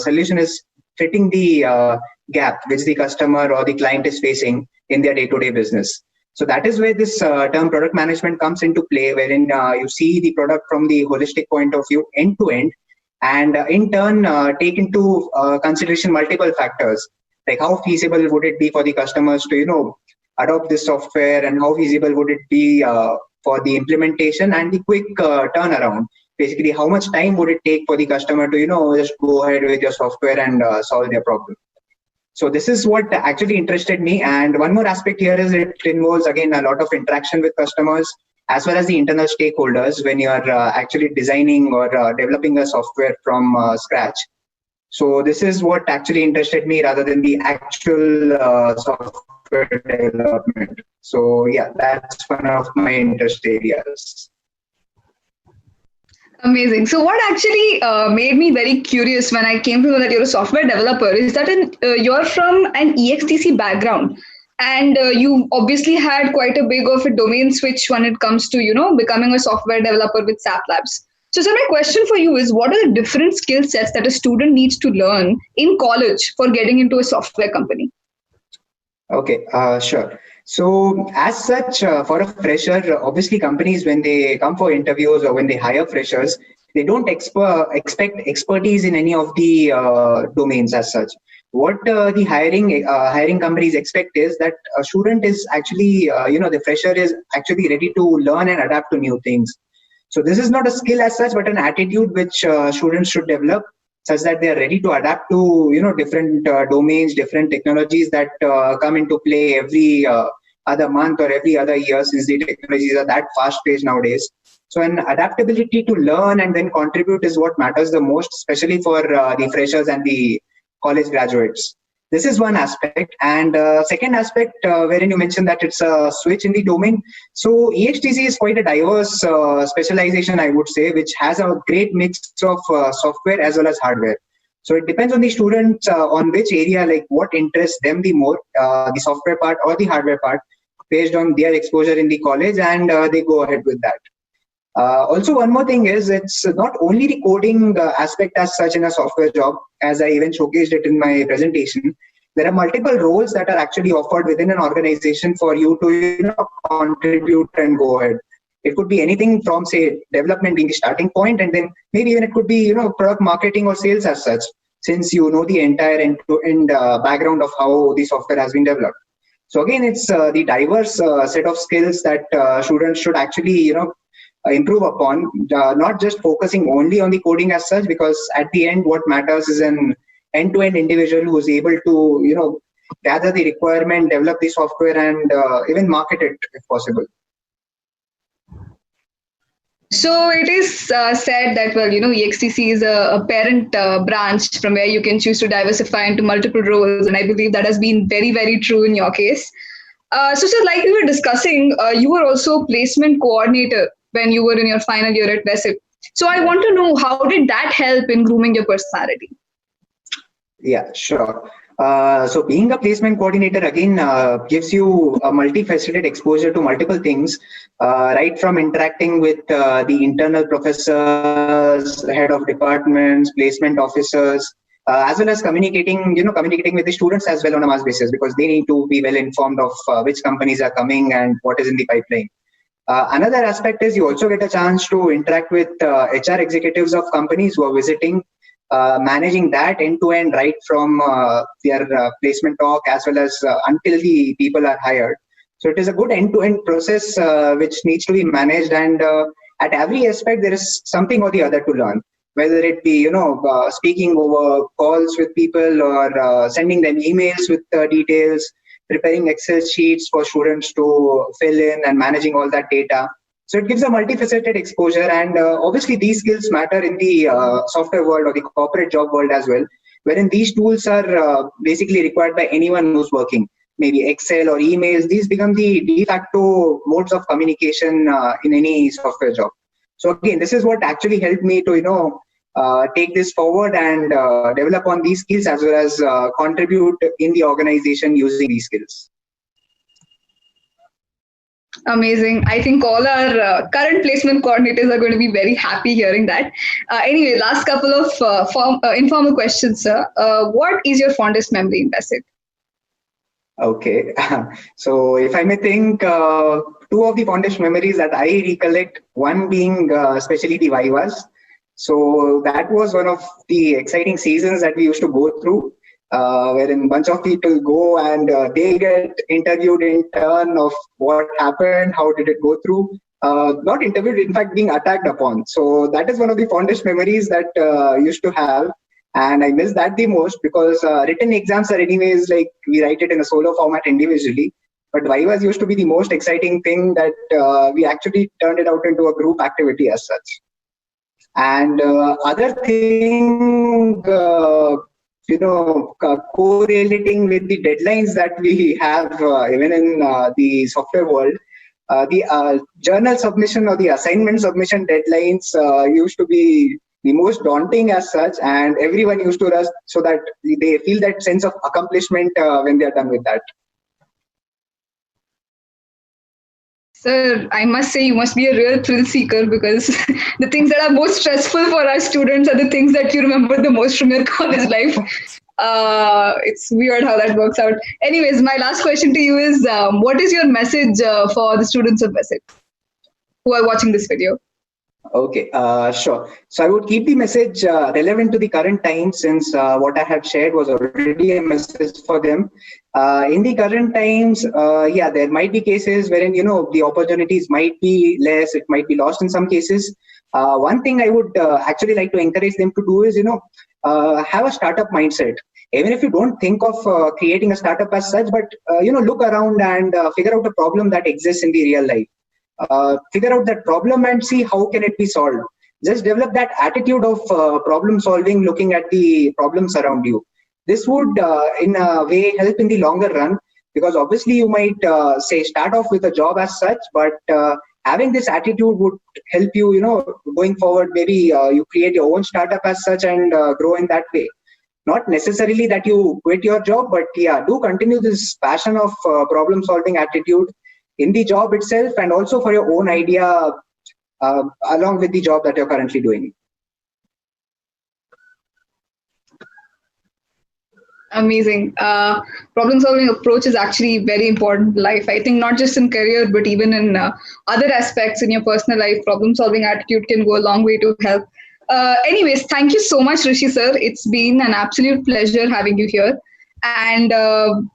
solution is fitting the gap which the customer or the client is facing in their day-to-day business. So that is where this term product management comes into play, wherein you see the product from the holistic point of view, end to end, and in turn take into consideration multiple factors, like how feasible would it be for the customers to adopt this software, and how feasible would it be for the implementation and the quick turnaround. Basically, how much time would it take for the customer to just go ahead with your software and solve their problem. So this is what actually interested me. And one more aspect here is it involves, again, a lot of interaction with customers as well as the internal stakeholders when you are actually designing or developing a software from scratch. So this is what actually interested me rather than the actual software development. So yeah, that's one of my interest areas. Amazing. So what actually made me very curious when I came to know that you're a software developer is that you're from an EXTC background, and you obviously had quite a big of a domain switch when it comes to, becoming a software developer with SAP Labs. So my question for you is, what are the different skill sets that a student needs to learn in college for getting into a software company? Okay, sure. So as such, for a fresher, obviously companies, when they come for interviews or when they hire freshers, they don't expect expertise in any of the domains as such. What the hiring companies expect is that a student is actually, the fresher is actually ready to learn and adapt to new things. So this is not a skill as such, but an attitude which students should develop, such that they are ready to adapt to different domains, different technologies that come into play every other month or every other year, since the technologies are that fast-paced nowadays. So an adaptability to learn and then contribute is what matters the most, especially for the freshers and the college graduates. This is one aspect. And second aspect, wherein you mentioned that it's a switch in the domain. So EXTC is quite a diverse specialization, I would say, which has a great mix of software as well as hardware. So it depends on the students on which area, like what interests them the more, the software part or the hardware part, based on their exposure in the college, and they go ahead with that. Also, one more thing is, it's not only the coding aspect as such in a software job, as I even showcased it in my presentation. There are multiple roles that are actually offered within an organization for you to contribute and go ahead. It could be anything from, say, development being the starting point, and then maybe even it could be product marketing or sales as such, since you know the entire end-to-end background of how the software has been developed. So again, it's the diverse set of skills that students should actually improve upon, not just focusing only on the coding as such, because at the end what matters is an end-to-end individual who is able to gather the requirement, develop the software, and even market it if possible. So it is said that, well, EXTC is a parent branch from where you can choose to diversify into multiple roles. And I believe that has been very, very true in your case. So like we were discussing, you were also placement coordinator when you were in your final year at VESIP. So I want to know, how did that help in grooming your personality? Yeah, sure. So being a placement coordinator again gives you a multifaceted exposure to multiple things, right from interacting with the internal professors, head of departments, placement officers, as well as communicating with the students as well on a mass basis, because they need to be well informed of which companies are coming and what is in the pipeline. Another aspect is you also get a chance to interact with HR executives of companies who are visiting, managing that end-to-end, right from their placement talk as well as until the people are hired. So it is a good end-to-end process which needs to be managed, and at every aspect there is something or the other to learn, whether it be speaking over calls with people, or sending them emails with details, preparing Excel sheets for students to fill in, and managing all that data. So it gives a multifaceted exposure, and obviously these skills matter in the software world or the corporate job world as well, wherein these tools are basically required by anyone who's working. Maybe Excel or emails, these become the de facto modes of communication in any software job. So again, this is what actually helped me to take this forward and develop on these skills, as well as contribute in the organization using these skills. Amazing. I think all our current placement coordinators are going to be very happy hearing that. Anyway, last couple of informal questions, sir. What is your fondest memory in VESIP? Okay. So if I may think, two of the fondest memories that I recollect, one being especially the Vivas. So that was one of the exciting seasons that we used to go through, wherein a bunch of people go and they get interviewed in turn of what happened, how did it go through. Not interviewed, in fact, being attacked upon. So that is one of the fondest memories that used to have. And I miss that the most, because written exams are anyways, like, we write it in a solo format individually. But Vivas used to be the most exciting thing, that we actually turned it out into a group activity as such. And other thing, correlating with the deadlines that we have even in the software world, the journal submission or the assignment submission deadlines used to be the most daunting as such, and everyone used to rush so that they feel that sense of accomplishment when they are done with that. Sir, I must say you must be a real thrill seeker, because the things that are most stressful for our students are the things that you remember the most from your college life. It's weird how that works out. Anyways, my last question to you is, what is your message for the students of VESIP who are watching this video? Okay, sure. So I would keep the message relevant to the current time, since what I have shared was already a message for them. In the current times, yeah, there might be cases wherein, the opportunities might be less, it might be lost in some cases. One thing I would actually like to encourage them to do is, have a startup mindset. even if you don't think of creating a startup as such, but look around and figure out a problem that exists in the real life. Figure out that problem and see how can it be solved. Just develop that attitude of problem solving, looking at the problems around you. This would in a way help in the longer run, because obviously you might say start off with a job as such, but having this attitude would help you, going forward. Maybe you create your own startup as such and grow in that way. Not necessarily that you quit your job, but yeah, do continue this passion of problem solving attitude in the job itself, and also for your own idea along with the job that you're currently doing. Amazing. Problem solving approach is actually very important in life. I think not just in career, but even in other aspects in your personal life, problem solving attitude can go a long way to help. Anyways, thank you so much, Rishi sir. It's been an absolute pleasure having you here. And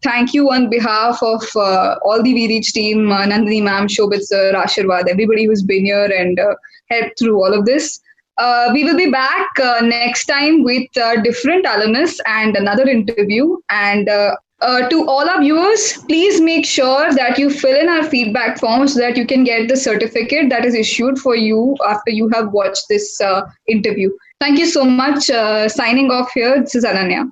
thank you on behalf of all the VReach team, Nandini ma'am, Shobit sir, Ashirwad, everybody who's been here and helped through all of this. We will be back next time with different alumnus and another interview. And to all our viewers, please make sure that you fill in our feedback form so that you can get the certificate that is issued for you after you have watched this interview. Thank you so much. Signing off here. This is Ananya.